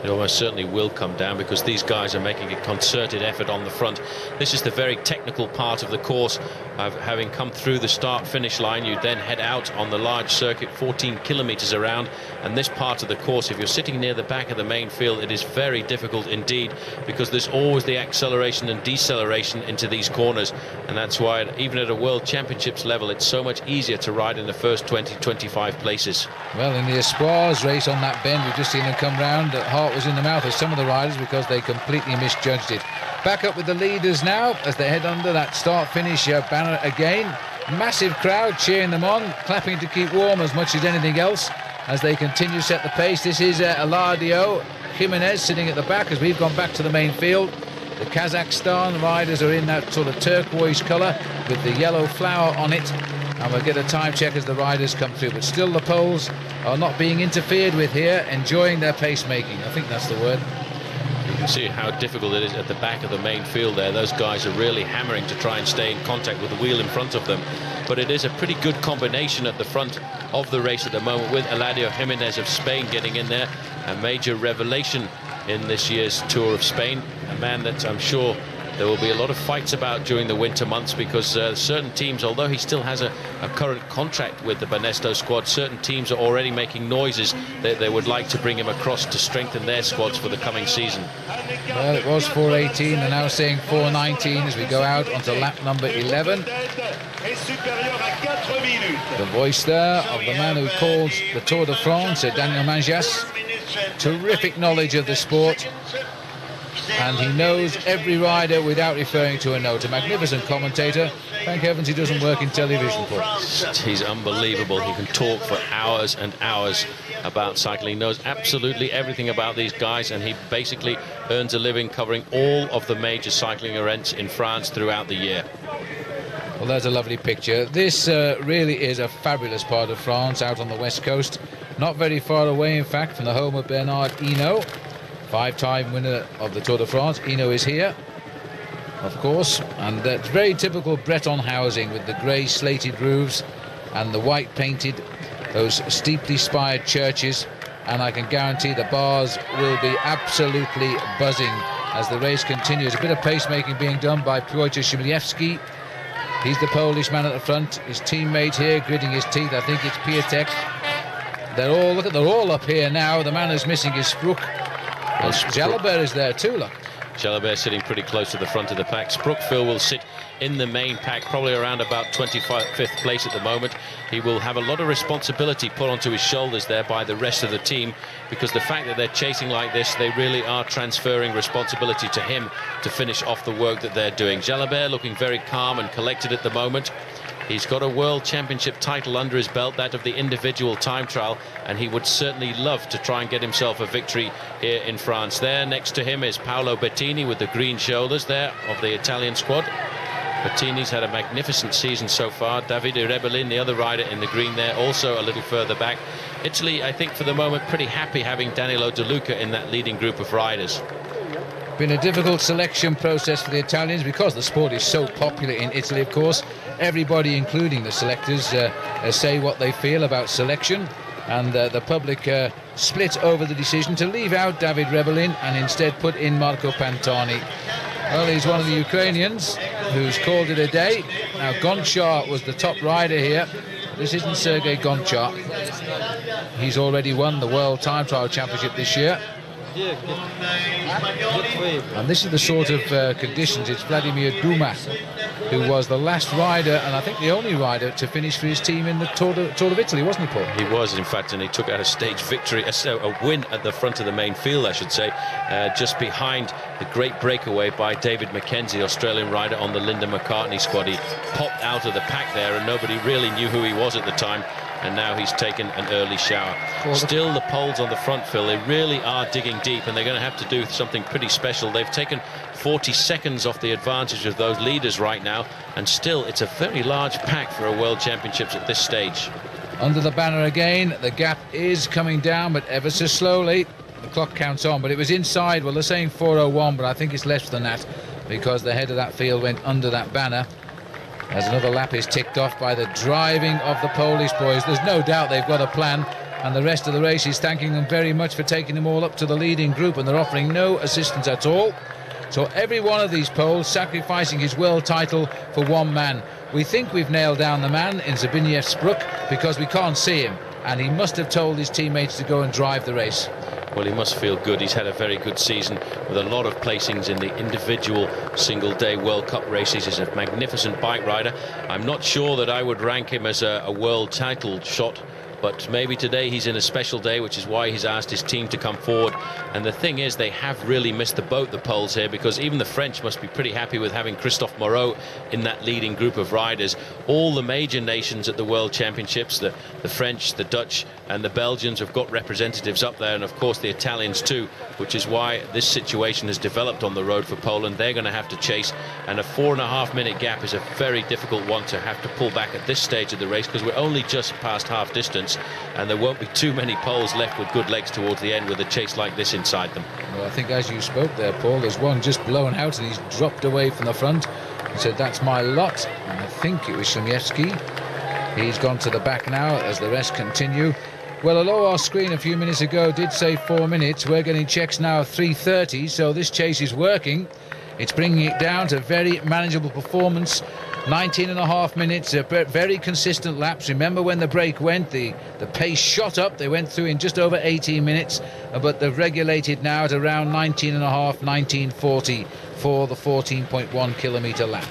It almost certainly will come down, because these guys are making a concerted effort on the front. This is the very technical part of the course. Having come through the start-finish line, you then head out on the large circuit, 14 kilometers around, and this part of the course, if you're sitting near the back of the main field, it is very difficult indeed, because there's always the acceleration and deceleration into these corners, and that's why even at a World Championships level, it's so much easier to ride in the first 20-25 places. Well, in the Espoirs race on that bend, we've just seen them come round. The heart was in the mouth of some of the riders because they completely misjudged it. Back up with the leaders now as they head under that start-finish banner again. Massive crowd cheering them on, clapping to keep warm as much as anything else as they continue to set the pace. This is Eladio Jimenez sitting at the back as we've gone back to the main field. The Kazakhstan riders are in that sort of turquoise colour with the yellow flower on it, and we'll get a time check as the riders come through. But still the Poles are not being interfered with here, enjoying their pacemaking. I think that's the word. You can see how difficult it is at the back of the main field there. Those guys are really hammering to try and stay in contact with the wheel in front of them. But it is a pretty good combination at the front of the race at the moment, with Eladio Jimenez of Spain getting in there, a major revelation in this year's Tour of Spain, a man that I'm sure there will be a lot of fights about during the winter months, because certain teams, although he still has a current contract with the Banesto squad, certain teams are already making noises that they would like to bring him across to strengthen their squads for the coming season. Well, it was 4:18, they're now saying 4:19 as we go out onto lap number 11. The voice there of the man who calls the Tour de France, Daniel Manjas. Terrific knowledge of the sport, and he knows every rider without referring to a note. A magnificent commentator. Thank heavens he doesn't work in television, Paul. He's unbelievable. He can talk for hours and hours about cycling. He knows absolutely everything about these guys, and he basically earns a living covering all of the major cycling events in France throughout the year. Well, there's a lovely picture. This really is a fabulous part of France, out on the west coast. Not very far away, in fact, from the home of Bernard Hinault, 5-time winner of the Tour de France. Hinault is here, of course, and that's very typical Breton housing with the grey slated roofs and the white painted those steeply spired churches, and I can guarantee the bars will be absolutely buzzing as the race continues. A bit of pacemaking being done by Piotr Szymlewski. He's the Polish man at the front. His teammate here gritting his teeth. I think it's Piatek. They're all up here now. The man who's missing is Spruk. And Jalabert is there too, look. Jalabert sitting pretty close to the front of the pack. Spruk will sit in the main pack, probably around about 25th place at the moment. He will have a lot of responsibility put onto his shoulders there by the rest of the team, because the fact that they're chasing like this, they really are transferring responsibility to him to finish off the work that they're doing. Jalabert looking very calm and collected at the moment. He's got a World Championship title under his belt, that of the individual time trial, and he would certainly love to try and get himself a victory here in France. There next to him is Paolo Bettini with the green shoulders there of the Italian squad. Bettini's had a magnificent season so far. Davide Rebellin, the other rider in the green there, also a little further back. Italy, I think for the moment, pretty happy having Danilo De Luca in that leading group of riders. Been a difficult selection process for the Italians because the sport is so popular in Italy, of course. Everybody, including the selectors, say what they feel about selection, and the public split over the decision to leave out David Rebellin and instead put in Marco Pantani. Well, he's one of the Ukrainians who's called it a day. Now, Gonchar was the top rider here. This isn't Sergei Gonchar. He's already won the World Time Trial Championship this year. And this is the sort of conditions. It's Vladimir Duma, who was the last rider and I think the only rider to finish for his team in the Tour of Italy, wasn't he, Paul? He was, in fact, and he took out a stage victory, a win at the front of the main field, I should say, just behind the great breakaway by David Mackenzie, Australian rider on the Linda McCartney squad. He popped out of the pack there and nobody really knew who he was at the time. And now he's taken an early shower. Still the Poles on the front, Phil, they really are digging deep, and they're going to have to do something pretty special. They've taken 40 seconds off the advantage of those leaders right now, and still it's a very large pack for a World Championships at this stage. Under the banner again, the gap is coming down, but ever so slowly. The clock counts on, but it was inside. Well, they're saying 4:01, but I think it's less than that because the head of that field went under that banner. As another lap is ticked off by the driving of the Polish boys. There's no doubt they've got a plan, and the rest of the race is thanking them very much for taking them all up to the leading group, and they're offering no assistance at all. So every one of these Poles sacrificing his world title for one man. We think we've nailed down the man in Zbigniew Spruk because we can't see him, and he must have told his teammates to go and drive the race. Well, he must feel good. He's had a very good season with a lot of placings in the individual single-day World Cup races. He's a magnificent bike rider. I'm not sure that I would rank him as a world title shot, but maybe today he's in a special day, which is why he's asked his team to come forward. And the thing is, they have really missed the boat, the Poles here, because even the French must be pretty happy with having Christophe Moreau in that leading group of riders. All the major nations at the World Championships, the French, the Dutch and the Belgians have got representatives up there, and of course the Italians too, which is why this situation has developed on the road for Poland. They're going to have to chase, and a 4.5 minute gap is a very difficult one to have to pull back at this stage of the race, because we're only just past half distance, and there won't be too many Poles left with good legs towards the end with a chase like this inside them. Well, I think as you spoke there, Paul, there's one just blown out and he's dropped away from the front. He said, that's my lot. And I think it was Szymlewski. He's gone to the back now as the rest continue. Well, although our screen a few minutes ago did say 4 minutes, we're getting checks now 3:30, so this chase is working. It's bringing it down to very manageable performance. 19.5 minutes, very consistent laps. Remember when the break went, the pace shot up. They went through in just over 18 minutes, but they've regulated now at around 19.5, 19:40 for the 14.1 kilometre lap.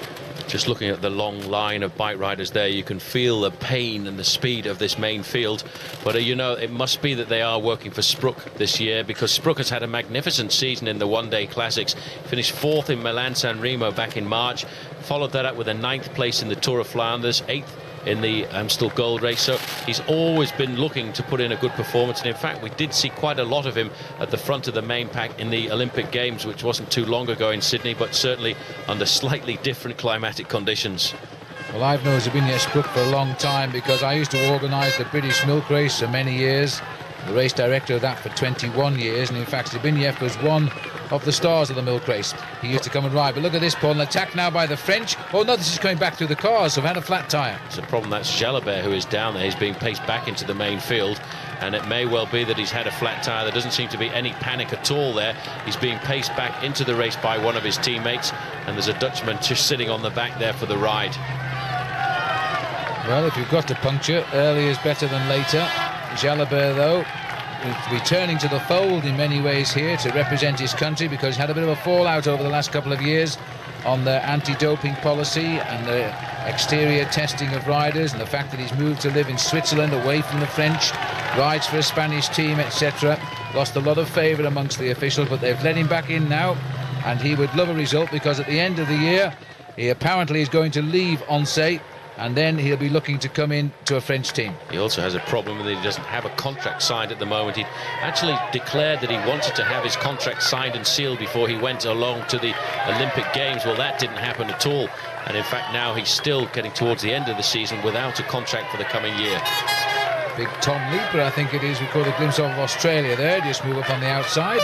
Just looking at the long line of bike riders there, you can feel the pain and the speed of this main field. But you know, it must be that they are working for Spruk this year, because Spruk has had a magnificent season in the one-day classics. Finished 4th in Milan-San Remo back in March, followed that up with a 9th place in the Tour of Flanders, 8th in the Amstel Gold Race. So he's always been looking to put in a good performance, and in fact we did see quite a lot of him at the front of the main pack in the Olympic Games, which wasn't too long ago in Sydney, but certainly under slightly different climatic conditions. Well, I've known Zbigniew Spruk for a long time because I used to organise the British Milk Race for many years, the race director of that for 21 years, and in fact Zibiniev was one of the stars of the milk race. He used to come and ride. But look at this, Paul, an attack now by the French. Oh no, this is coming back through the cars, so I've had a flat tyre. It's a problem. That's Jalabert who is down there. He's being paced back into the main field, and it may well be that he's had a flat tyre. There doesn't seem to be any panic at all there. He's being paced back into the race by one of his teammates, and there's a Dutchman just sitting on the back there for the ride. Well, if you've got to puncture, early is better than later. Jalabert, though, returning to the fold in many ways here to represent his country, because he had a bit of a fallout over the last couple of years on the anti-doping policy and the exterior testing of riders, and the fact that he's moved to live in Switzerland away from the French, rides for a Spanish team, etc. Lost a lot of favour amongst the officials, but they've let him back in now, and he would love a result, because at the end of the year he apparently is going to leave Oncé, and then he'll be looking to come in to a French team. He also has a problem that he doesn't have a contract signed at the moment. He actually declared that he wanted to have his contract signed and sealed before he went along to the Olympic Games. Well, that didn't happen at all, and in fact now he's still getting towards the end of the season without a contract for the coming year. Big Tom Leaper, I think it is, we caught a glimpse of Australia there. Just move up on the outside.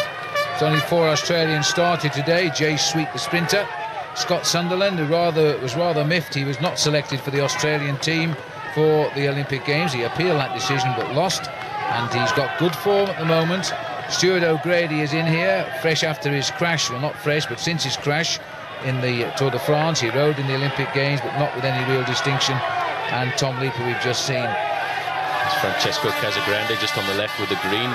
It's only 4 Australians started today. Jay Sweet, the sprinter. Scott Sunderland, who was rather miffed he was not selected for the Australian team for the Olympic Games. He appealed that decision but lost, and he's got good form at the moment. Stuart O'Grady is in here, fresh after his crash. Well, not fresh, but since his crash in the Tour de France. He rode in the Olympic Games, but not with any real distinction. And Tom Leaper we've just seen. It's Francesco Casagrande just on the left with the green.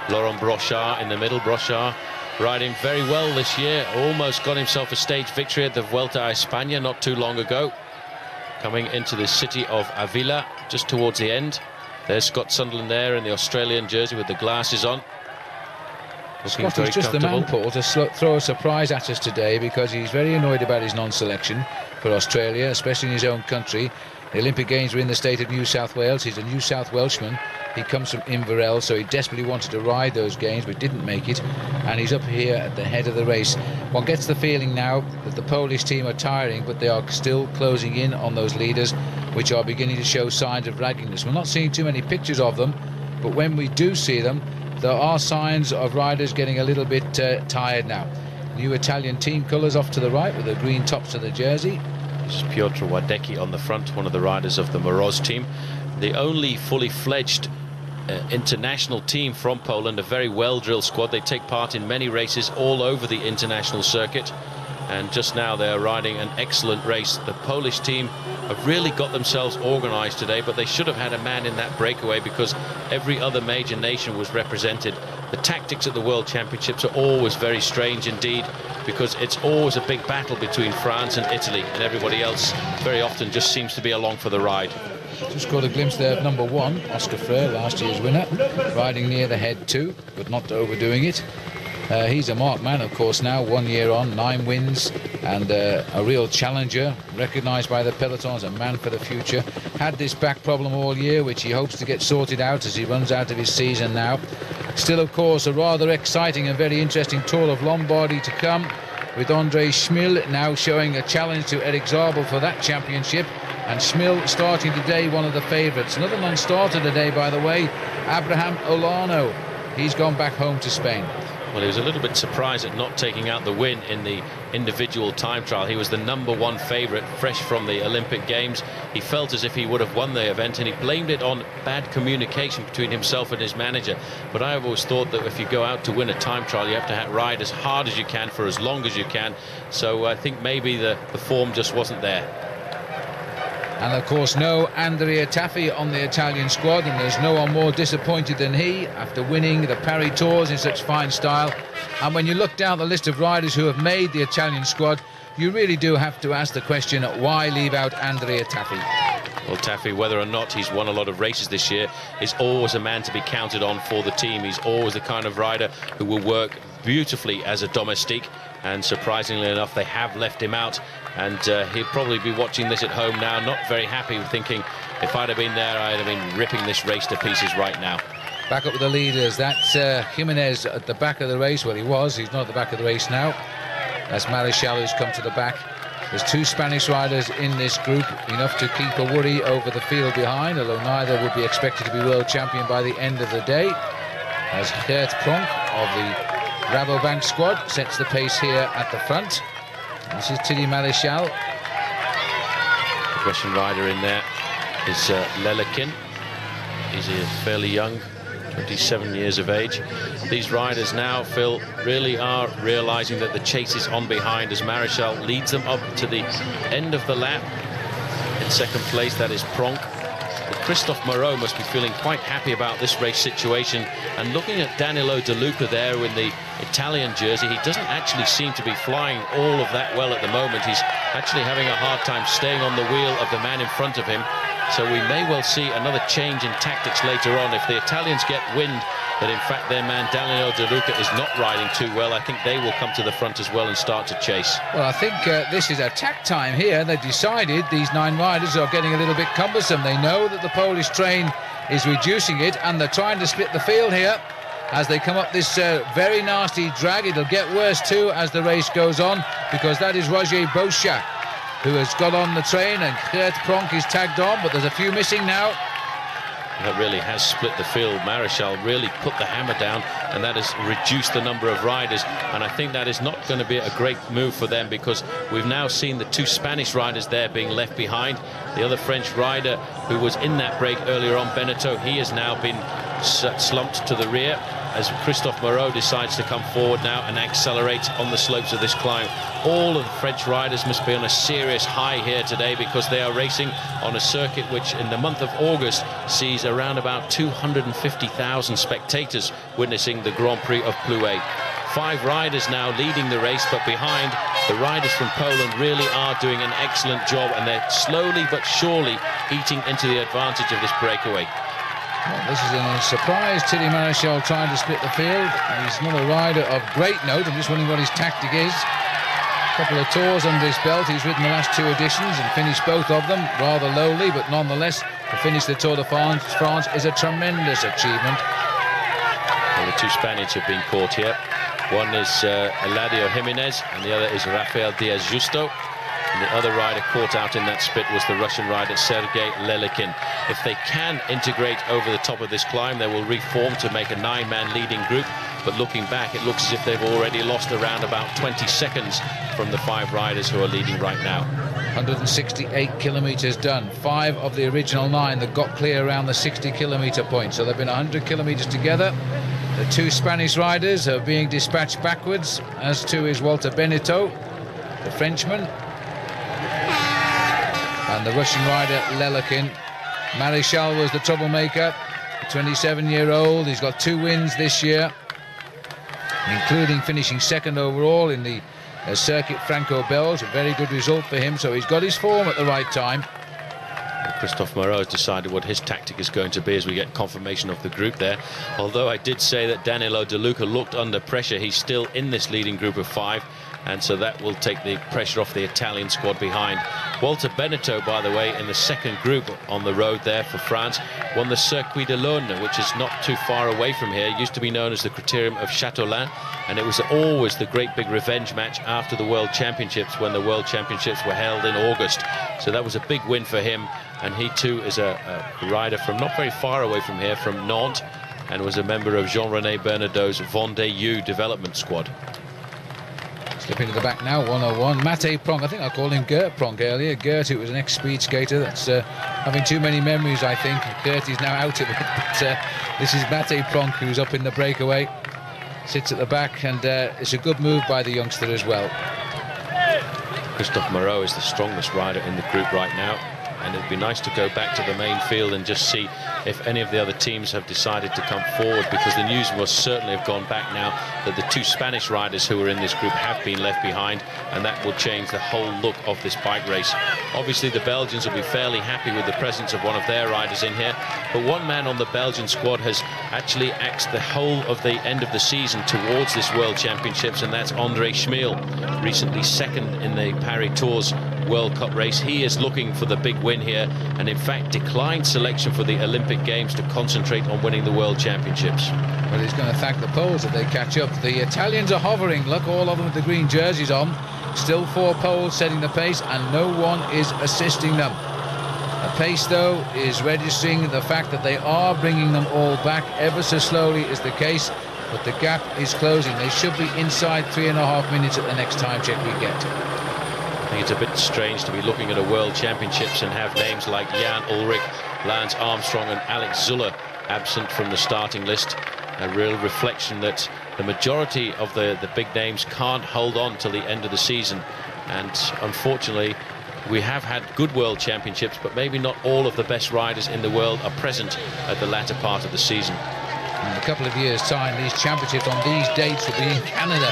Laurent Brochard in the middle. Brochard riding very well this year, almost got himself a stage victory at the Vuelta a España not too long ago. Coming into the city of Avila just towards the end. There's Scott Sunderland there in the Australian jersey with the glasses on. Scott is just the man, Paul, to throw a surprise at us today, because he's very annoyed about his non-selection for Australia, especially in his own country. The Olympic Games were in the state of New South Wales. He's a New South Welshman. He comes from Inverell, so he desperately wanted to ride those games but didn't make it, and he's up here at the head of the race. One gets the feeling now that the Polish team are tiring, but they are still closing in on those leaders, which are beginning to show signs of ragginess. We're not seeing too many pictures of them, but when we do see them, there are signs of riders getting a little bit tired now. New Italian team colours off to the right with the green tops of the jersey. This is Piotr Wadecki on the front, one of the riders of the Moroz team. The only fully fledged international team from Poland, a very well-drilled squad. They take part in many races all over the international circuit, and just now they're riding an excellent race. The Polish team have really got themselves organised today, but they should have had a man in that breakaway, because every other major nation was represented. The tactics at the World Championships are always very strange indeed, because it's always a big battle between France and Italy, and everybody else very often just seems to be along for the ride. Just caught a glimpse there of number 1, Oscar Freire, last year's winner, riding near the head too, but not overdoing it. He's a marked man, of course, now, 1 year on, 9 wins, and a real challenger, recognised by the peloton as a man for the future. Had this back problem all year, which he hopes to get sorted out as he runs out of his season now. Still, of course, a rather exciting and very interesting Tour of Lombardy to come, with André Schmil now showing a challenge to Eric Zabel for that championship. And Schmil starting today, one of the favourites. Another non-starter today, by the way, Abraham Olano. He's gone back home to Spain. Well, he was a little bit surprised at not taking out the win in the individual time trial. He was the #1 favourite, fresh from the Olympic Games. He felt as if he would have won the event, and he blamed it on bad communication between himself and his manager. But I have always thought that if you go out to win a time trial, you have to ride as hard as you can for as long as you can. So I think maybe the form just wasn't there. And of course no Andrea Taffi on the Italian squad, and there's no one more disappointed than he after winning the Paris Tours in such fine style. And when you look down the list of riders who have made the Italian squad, you really do have to ask the question, why leave out Andrea Taffi? Well, Taffi, whether or not he's won a lot of races this year, is always a man to be counted on for the team. He's always the kind of rider who will work beautifully as a domestique, and surprisingly enough they have left him out, and he'll probably be watching this at home now, not very happy, thinking, if I'd have been there, I'd have been ripping this race to pieces right now. Back up with the leaders. That's Jimenez at the back of the race. Well, he's not at the back of the race now. That's Marichal who's come to the back. There's 2 Spanish riders in this group, enough to keep a worry over the field behind, although neither would be expected to be world champion by the end of the day. as Geert Pronk of the Rabobank squad sets the pace here at the front. This is Tilly Maréchal. The Russian rider in there is Lelekin. He's fairly young, 27 years of age. These riders now, Phil, really are realizing that the chase is on behind as Maréchal leads them up to the end of the lap. In second place, that is Pronk. But Christophe Moreau must be feeling quite happy about this race situation. And looking at Danilo De Luca there in the Italian jersey, he doesn't actually seem to be flying all of that well at the moment. He's actually having a hard time staying on the wheel of the man in front of him. So we may well see another change in tactics later on. If the Italians get wind that in fact their man Danilo De Luca is not riding too well, I think they will come to the front as well and start to chase. Well, I think this is attack time here. They've decided these 9 riders are getting a little bit cumbersome. They know that the Polish train is reducing it, and they're trying to split the field here as they come up this very nasty drag. It'll get worse too as the race goes on, because that is Roger Bochat who has got on the train, and Geert Pronk is tagged on, but there's a few missing now. That really has split the field. Maréchal really put the hammer down, and that has reduced the number of riders. And I think that is not going to be a great move for them, because we've now seen the 2 Spanish riders there being left behind. The other French rider who was in that break earlier on, Beneteau, he has now been slumped to the rear as Christophe Moreau decides to come forward now and accelerate on the slopes of this climb. All of the French riders must be on a serious high here today, because they are racing on a circuit which in the month of August sees around about 250,000 spectators witnessing the Grand Prix of Plouay. 5 riders now leading the race, but behind, the riders from Poland really are doing an excellent job, and they're slowly but surely eating into the advantage of this breakaway. Well, this is a surprise. Tilly Maréchal trying to split the field. He's not a rider of great note. I'm just wondering what his tactic is. A couple of tours under his belt. He's ridden the last 2 editions and finished both of them rather lowly, but nonetheless, to finish the Tour de France is a tremendous achievement. Well, the 2 Spaniards have been caught here. One is Eladio Jimenez, and the other is Rafael Diaz Justo. And the other rider caught out in that split was the Russian rider Sergei Lelekin. If they can integrate over the top of this climb, they will reform to make a 9-man leading group. But looking back, it looks as if they've already lost around about 20 seconds from the 5 riders who are leading right now. 168 kilometres done. 5 of the original 9 that got clear around the 60-kilometre point. So they've been 100 kilometres together. The 2 Spanish riders are being dispatched backwards, as too is Walter Beneteau, the Frenchman. And the Russian rider Lelekin. Maréchal was the troublemaker, 27-year-old. He's got 2 wins this year, including finishing 2nd overall in the circuit Franco-Belge. A very good result for him, so he's got his form at the right time. Christophe Moreau has decided what his tactic is going to be as we get confirmation of the group there. Although I did say that Danilo De Luca looked under pressure, he's still in this leading group of 5. And so that will take the pressure off the Italian squad behind. Walter Beneteau, by the way, in the 2nd group on the road there for France, won the Circuit de l'Orne, which is not too far away from here. It used to be known as the Criterium of Châteaulin, and it was always the great big revenge match after the World Championships, when the World Championships were held in August. So that was a big win for him, and he too is a rider from not very far away from here, from Nantes, and was a member of Jean-René Bernadeau's Vendée U development squad. Slipping to the back now, 101. Mate Pronk, I think I called him Geert Pronk earlier. Geert, who was an ex-speed skater, that's having too many memories, I think. Geert is now out of it, but this is Mate Pronk, who's up in the breakaway. Sits at the back, and it's a good move by the youngster as well. Christophe Moreau is the strongest rider in the group right now, and it'd be nice to go back to the main field and just see if any of the other teams have decided to come forward, because the news must certainly have gone back now that the 2 Spanish riders who are in this group have been left behind, and that will change the whole look of this bike race. Obviously the Belgians will be fairly happy with the presence of one of their riders in here, but one man on the Belgian squad has actually axed the whole of the end of the season towards this World Championships, and that's André Schmiel, recently 2nd in the Paris Tours World Cup race. He is looking for the big win here, and in fact declined selection for the Olympic Games to concentrate on winning the World Championships. Well, he's going to thank the Poles if they catch up. The Italians are hovering. Look, all of them with the green jerseys on. Still 4 Poles setting the pace, and no one is assisting them. A pace, though, is registering the fact that they are bringing them all back ever so slowly is the case, but the gap is closing. They should be inside 3.5 minutes at the next time check we get. I think it's a bit strange to be looking at a World Championships and have names like Jan Ullrich, Lance Armstrong and Alex Zuller absent from the starting list. A real reflection that the majority of the big names can't hold on till the end of the season. And unfortunately, we have had good World Championships, but maybe not all of the best riders in the world are present at the latter part of the season. In a couple of years' time, these championships on these dates will be in Canada.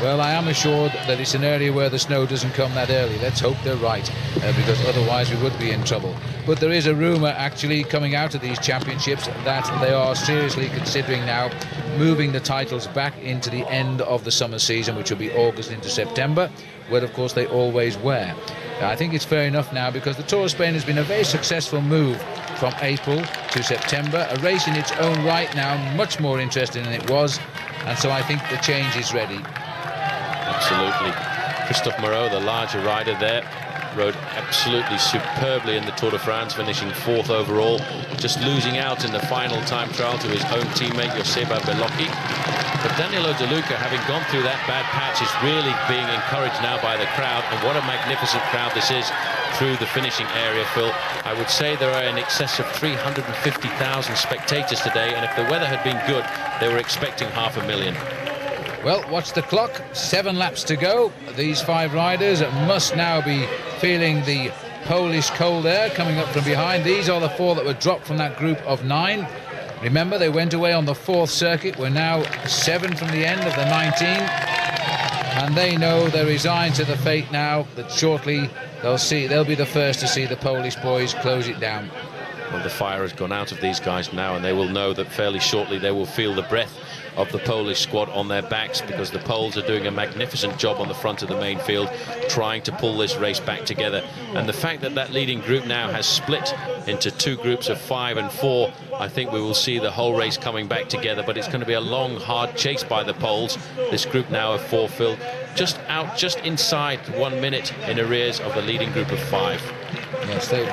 Well, I am assured that it's an area where the snow doesn't come that early. Let's hope they're right, because otherwise we would be in trouble. But there is a rumour actually coming out of these championships that they are seriously considering now moving the titles back into the end of the summer season, which will be August into September, where of course they always were. I think it's fair enough now, because the Tour of Spain has been a very successful move from April to September, a race in its own right now, much more interesting than it was, and so I think the change is ready. Absolutely. Christophe Moreau, the larger rider there, rode absolutely superbly in the Tour de France, finishing 4th overall, just losing out in the final time trial to his own teammate Joseba Belocchi. But Danilo De Luca, having gone through that bad patch, is really being encouraged now by the crowd, and what a magnificent crowd this is through the finishing area, Phil. I would say there are in excess of 350,000 spectators today, and if the weather had been good, they were expecting 500,000. Well, watch the clock, 7 laps to go. These 5 riders must now be feeling the Polish cold air coming up from behind. These are the 4 that were dropped from that group of 9. Remember, they went away on the 4th circuit. We're now 7 from the end of the 19. And they know they're resigned to the fate now that shortly they'll be the first to see the Polish boys close it down. Well, the fire has gone out of these guys now, and they will know that fairly shortly they will feel the breath of the Polish squad on their backs, because the Poles are doing a magnificent job on the front of the main field, trying to pull this race back together. And the fact that that leading group now has split into 2 groups of 5 and 4, I think we will see the whole race coming back together. But it's going to be a long, hard chase by the Poles. This group now of 4, Phil, just inside 1 minute in arrears of the leading group of 5. Yes, they've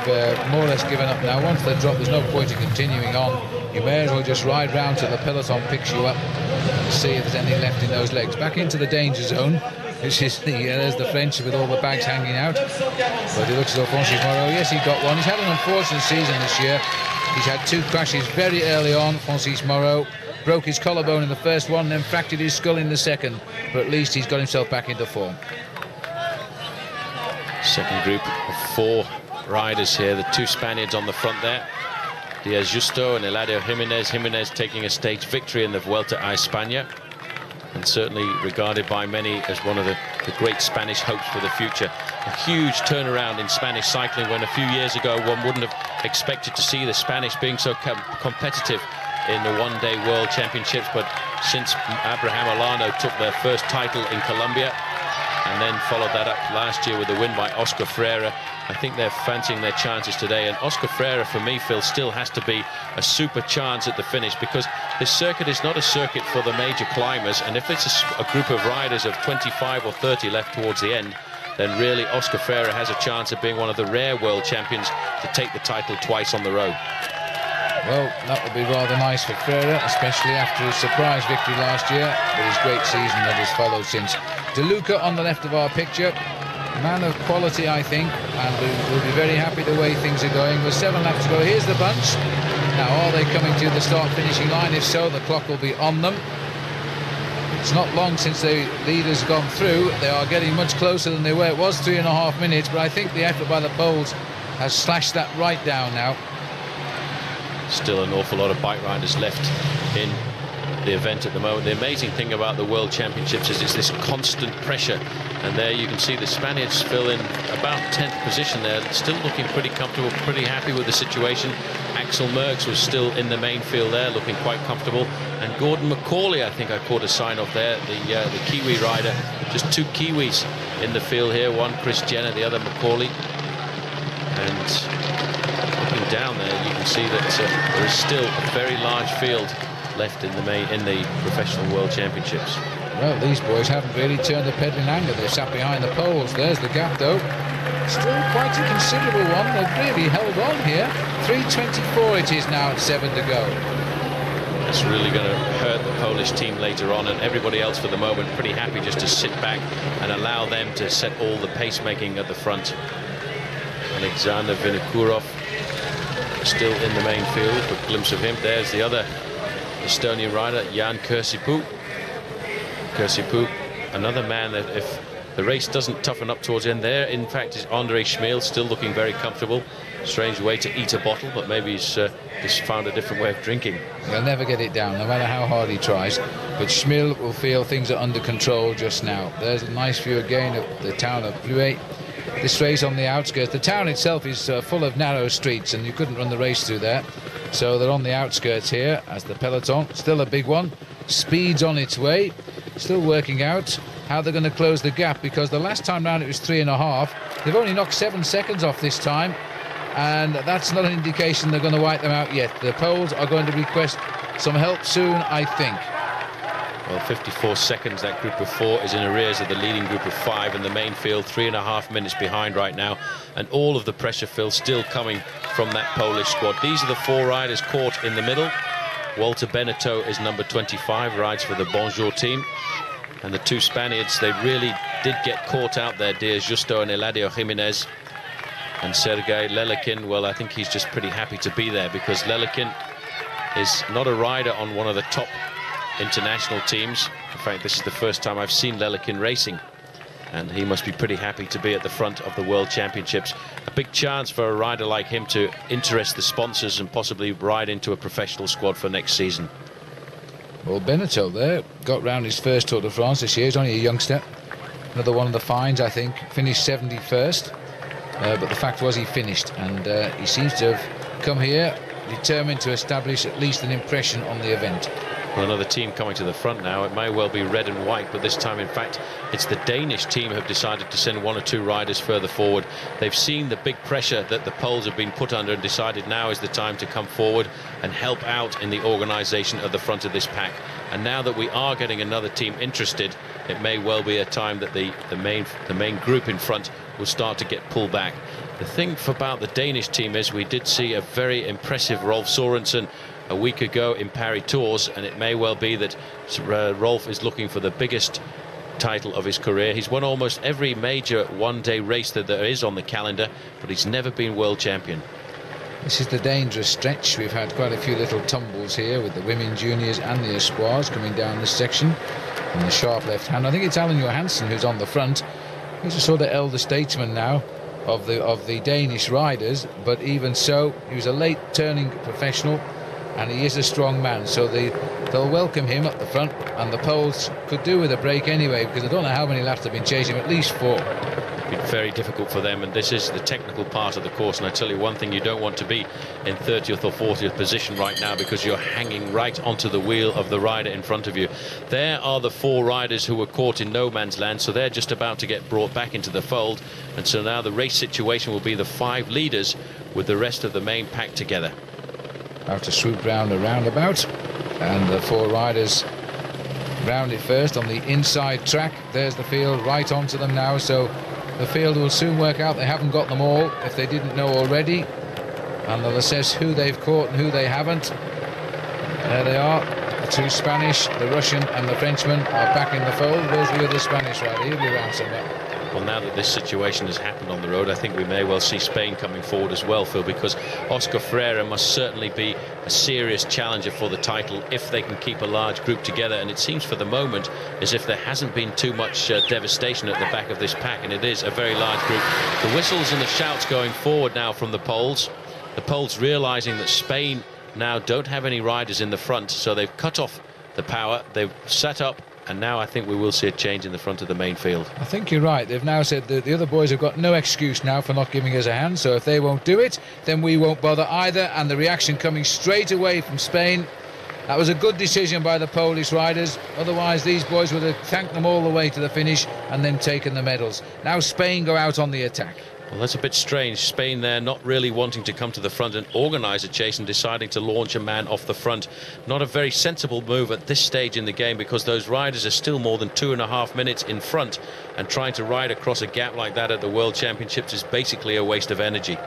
more or less given up now. Once they're dropped, there's no point in continuing on. You may as well just ride round till the peloton picks you up and see if there's anything left in those legs. Back into the danger zone, which is there's the French with all the bags hanging out. But it looks as though Francis Moreau, yes, he got one. He's had an unfortunate season this year. He's had 2 crashes very early on. Francis Moreau broke his collarbone in the first one, then fractured his skull in the second. But at least he's got himself back into form. Second group of 4 riders here, the 2 Spaniards on the front there, Diaz Justo and Eladio Jimenez. Jimenez taking a stage victory in the Vuelta a España, and certainly regarded by many as one of the great Spanish hopes for the future. A huge turnaround in Spanish cycling, when a few years ago one wouldn't have expected to see the Spanish being so competitive in the one-day World Championships. But since Abraham Olano took their first title in Colombia, and then followed that up last year with a win by Oscar Freire, I think they're fancying their chances today. And Oscar Freire, for me, Phil, still has to be a super chance at the finish, because this circuit is not a circuit for the major climbers, and if it's a group of riders of 25 or 30 left towards the end, then really Oscar Freire has a chance of being one of the rare world champions to take the title twice on the row. Well, that would be rather nice for Freire, especially after his surprise victory last year, but his great season that has followed since. De Luca on the left of our picture, man of quality, I think, and we'll be very happy the way things are going. With 7 laps to go, here's the bunch. Now, are they coming to the start-finishing line? If so, the clock will be on them. It's not long since the leaders have gone through. They are getting much closer than they were. It was 3.5 minutes, but I think the effort by the Poles has slashed that right down now. Still an awful lot of bike riders left in the event at the moment. The amazing thing about the World Championships is it's this constant pressure, and there you can see the Spaniards fill in about 10th position there, still looking pretty comfortable, pretty happy with the situation. Axel Merckx was still in the main field there, looking quite comfortable, and Gordon McCauley, I think I caught a sign off there, the Kiwi rider. Just 2 Kiwis in the field here, one Chris Jenner, the other McCauley. And looking down there, you can see that there is still a very large field left in the professional World Championships. Well, these boys haven't really turned the pedal in anger. They've sat behind the poles. There's the gap, though. Still quite a considerable one. They've really held on here. 3:24 it is now at 7 to go. It's really going to hurt the Polish team later on, and everybody else for the moment pretty happy just to sit back and allow them to set all the pacemaking at the front. Alexander Vinokurov still in the main field. A glimpse of him. There's the other Estonian rider, Jan Kirsipu. Kirsipu, another man that if the race doesn't toughen up towards the end there, in fact, is Andrei Schmil, still looking very comfortable. Strange way to eat a bottle, but maybe he's just found a different way of drinking. He'll never get it down, no matter how hard he tries. But Schmil will feel things are under control just now. There's a nice view again of the town of Pluet. This race on the outskirts. The town itself is full of narrow streets, and you couldn't run the race through there. So they're on the outskirts here as the peloton, still a big one, speeds on its way, still working out how they're going to close the gap, because the last time round it was 3.5. They've only knocked 7 seconds off this time, and that's not an indication they're going to wipe them out yet. The Poles are going to request some help soon, I think. Well, 54 seconds, that group of 4 is in arrears of the leading group of 5 in the main field, 3.5 minutes behind right now, and all of the pressure, Phil, still coming from that Polish squad. These are the 4 riders caught in the middle. Walter Beneteau is number 25, rides for the Bonjour team. And the 2 Spaniards, they really did get caught out there, Diaz Justo and Eladio Jimenez. And Sergei Lelekin, well, I think he's just pretty happy to be there, because Lelekin is not a rider on one of the top international teams. In fact, this is the first time I've seen Lelekin racing, and he must be pretty happy to be at the front of the World Championships. A big chance for a rider like him to interest the sponsors and possibly ride into a professional squad for next season. Well, Beneteau there got round his first Tour de France this year. He's only a youngster. Another one of the fines, I think. Finished 71st. But the fact was he finished, and he seems to have come here determined to establish at least an impression on the event. Well, another team coming to the front now. It may well be red and white, but this time, in fact, it's the Danish team who have decided to send 1 or 2 riders further forward. They've seen the big pressure that the Poles have been put under and decided now is the time to come forward and help out in the organisation at the front of this pack. And now that we are getting another team interested, it may well be a time that the main group in front will start to get pulled back. The thing about the Danish team is we did see a very impressive Rolf Sorensen a week ago in Paris Tours, and it may well be that Rolf is looking for the biggest title of his career. He's won almost every major one-day race that there is on the calendar, but he's never been world champion. This is the dangerous stretch. We've had quite a few little tumbles here with the women juniors and the espoirs coming down this section. On the sharp left hand, I think it's Alan Johansson who's on the front. He's a sort of elder statesman now of the Danish riders, but even so, he was a late turning professional, and he is a strong man, so they'll welcome him up the front, and the Poles could do with a break anyway, because I don't know how many laps they've been chasing, at least 4. It's been very difficult for them, and this is the technical part of the course, and I tell you one thing, you don't want to be in 30th or 40th position right now, because you're hanging right onto the wheel of the rider in front of you. There are the 4 riders who were caught in no man's land, so they're just about to get brought back into the fold, and so now the race situation will be the 5 leaders with the rest of the main pack together. About to swoop round a roundabout, and the 4 riders round it first on the inside track. There's the field right onto them now, so the field will soon work out they haven't got them all if they didn't know already, and they'll assess who they've caught and who they haven't. There they are, the 2 Spanish, the Russian and the Frenchman are back in the fold. Where's the other Spanish rider? He'll be around somewhere. Well, now that this situation has happened on the road, I think we may well see Spain coming forward as well, Phil, because Oscar Freire must certainly be a serious challenger for the title if they can keep a large group together. And it seems for the moment as if there hasn't been too much devastation at the back of this pack, and it is a very large group. The whistles and the shouts going forward now from the Poles. The Poles realizing that Spain now don't have any riders in the front, so they've cut off the power, they've set up, and now I think we will see a change in the front of the main field. I think you're right. They've now said that the other boys have got no excuse now for not giving us a hand, so if they won't do it, then we won't bother either. And the reaction coming straight away from Spain. That was a good decision by the Polish riders, otherwise these boys would have thanked them all the way to the finish and then taken the medals. Now Spain go out on the attack. Well, that's a bit strange. Spain there not really wanting to come to the front and organise a chase and deciding to launch a man off the front. Not a very sensible move at this stage in the game, because those riders are still more than 2.5 minutes in front, and trying to ride across a gap like that at the World Championships is basically a waste of energy.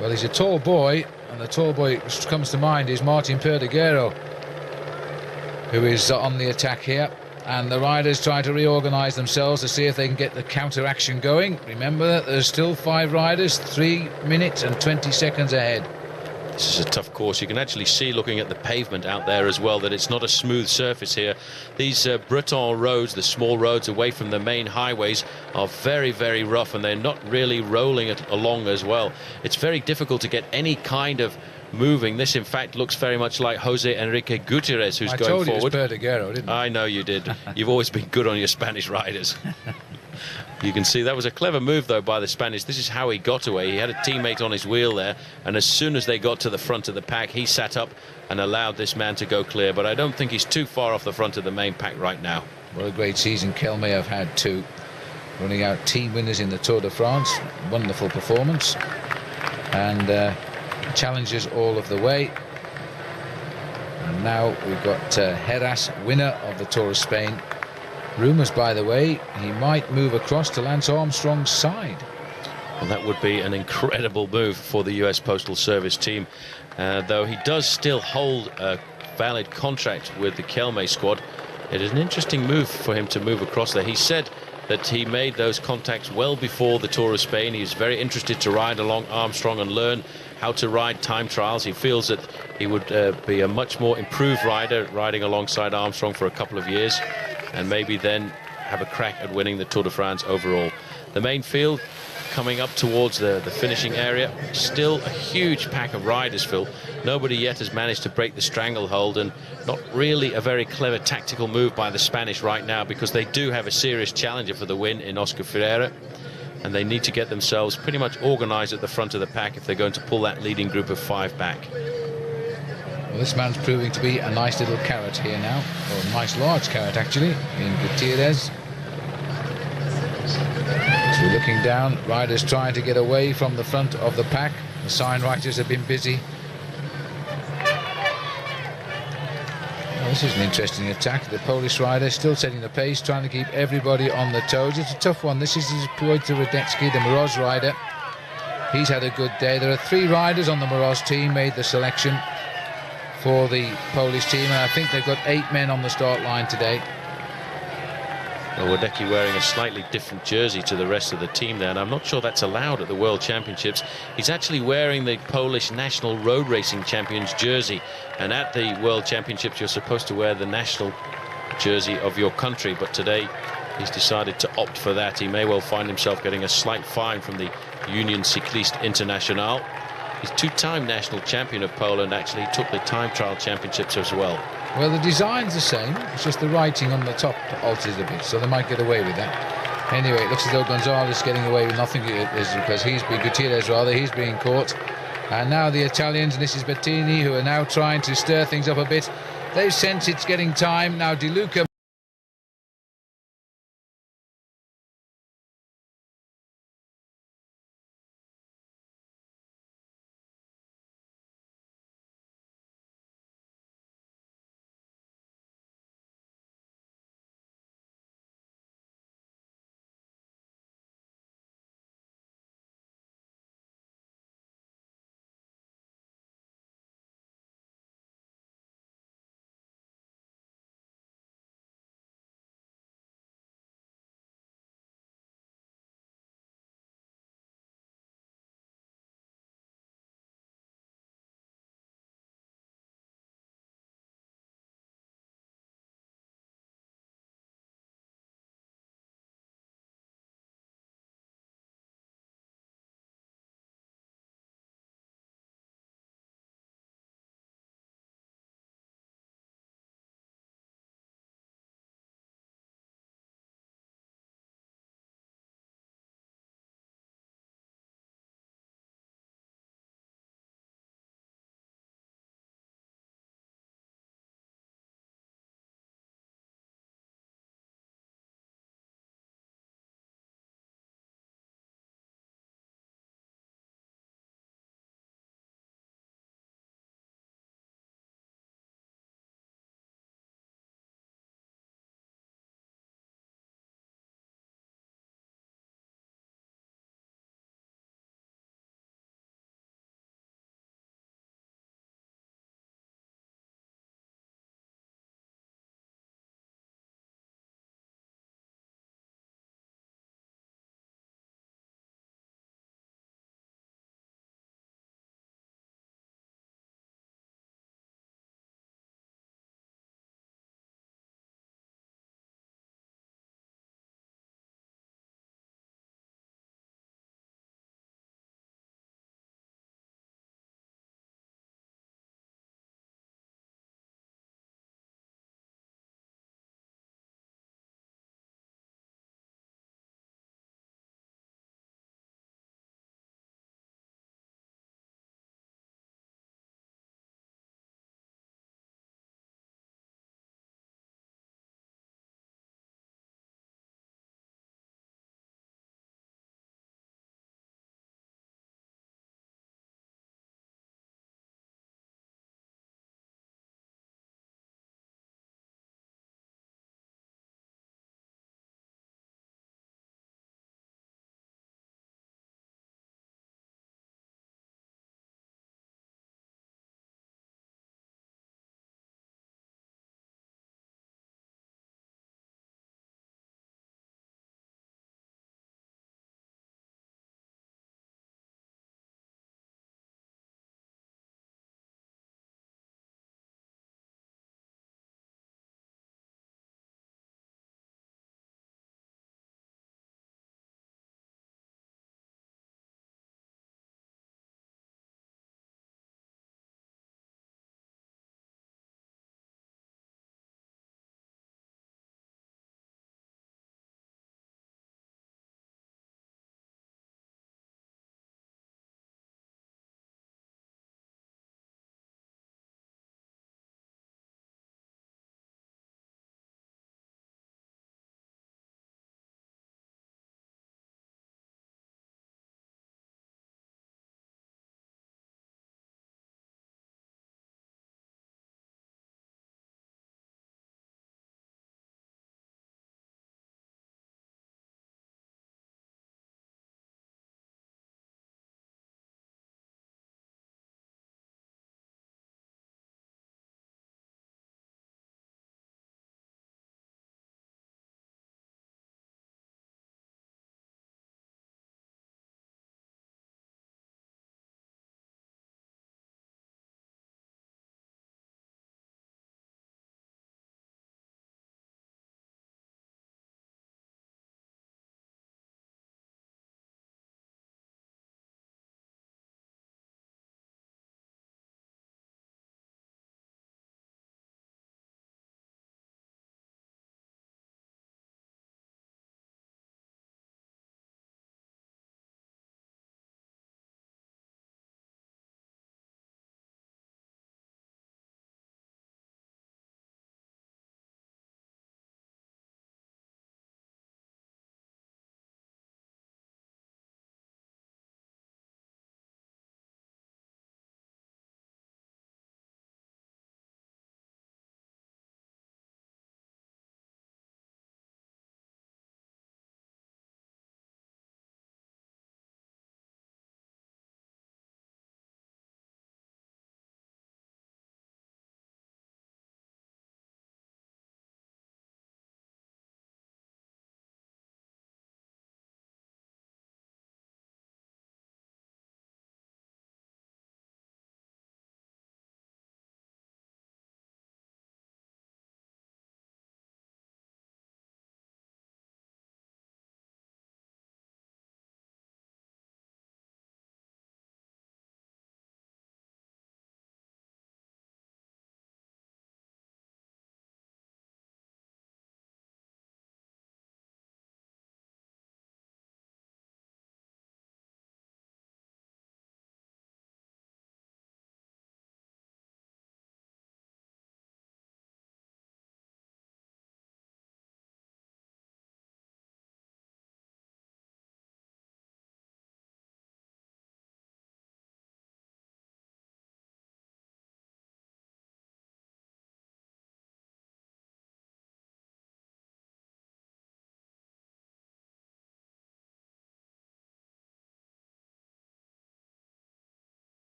Well, he's a tall boy, and the tall boy which comes to mind is Martin Perdiguero, who is on the attack here. And the riders try to reorganise themselves to see if they can get the counter action going. Remember that there's still 5 riders, 3 minutes and 20 seconds ahead. This is a tough course. You can actually see, looking at the pavement out there as well, that it's not a smooth surface here. These Breton roads, the small roads away from the main highways, are very, very rough, and they're not really rolling it along as well. It's very difficult to get any kind of moving. This in fact looks very much like Jose Enrique Gutierrez, who's going forward. I told you it was Perdiguero, didn't I? I know you did. You've always been good on your Spanish riders. You can see that was a clever move though by the Spanish. This is how he got away. He had a teammate on his wheel there, and as soon as they got to the front of the pack, he sat up and allowed this man to go clear. But I don't think he's too far off the front of the main pack right now. What a great season Kelme have had too, running out team winners in the Tour de France. Wonderful performance, and challenges all of the way. And now we've got Heras, winner of the Tour of Spain. Rumours, by the way, he might move across to Lance Armstrong's side. Well, that would be an incredible move for the US Postal Service team, though he does still hold a valid contract with the Kelme squad. It is an interesting move for him to move across there. He said that he made those contacts well before the Tour of Spain. He's very interested to ride along Armstrong and learn how to ride time trials. He feels that he would be a much more improved rider riding alongside Armstrong for a couple of years, and maybe then have a crack at winning the Tour de France overall. The main field coming up towards the finishing area, still a huge pack of riders, Phil. Nobody yet has managed to break the stranglehold, and not really a very clever tactical move by the Spanish right now, because they do have a serious challenger for the win in Oscar Ferreira, and they need to get themselves pretty much organised at the front of the pack if they're going to pull that leading group of 5 back. Well, this man's proving to be a nice little carrot here now, or a nice large carrot actually, in Gutierrez. So we're looking down, riders trying to get away from the front of the pack. The sign writers have been busy. Well, this is an interesting attack. The Polish rider still setting the pace, trying to keep everybody on the toes. It's a tough one. This is Piotr Radecki, the Moroz rider. He's had a good day. There are 3 riders on the Moroz team made the selection for the Polish team, and I think they've got 8 men on the start line today. Well, Radecki wearing a slightly different jersey to the rest of the team there, and I'm not sure that's allowed at the World Championships. He's actually wearing the Polish national road racing champions jersey, and at the World Championships you're supposed to wear the national jersey of your country, but today he's decided to opt for that. He may well find himself getting a slight fine from the Union Cycliste Internationale. He's 2-time national champion of Poland, actually. He took the time trial championships as well. Well, the design's the same, it's just the writing on the top alters a bit, so they might get away with that. Anyway, it looks as though Gonzalez is getting away with nothing, is because Gutierrez rather, he's being caught. And now the Italians, and this is Bettini, who are now trying to stir things up a bit. They've sensed it's getting time. Now De Luca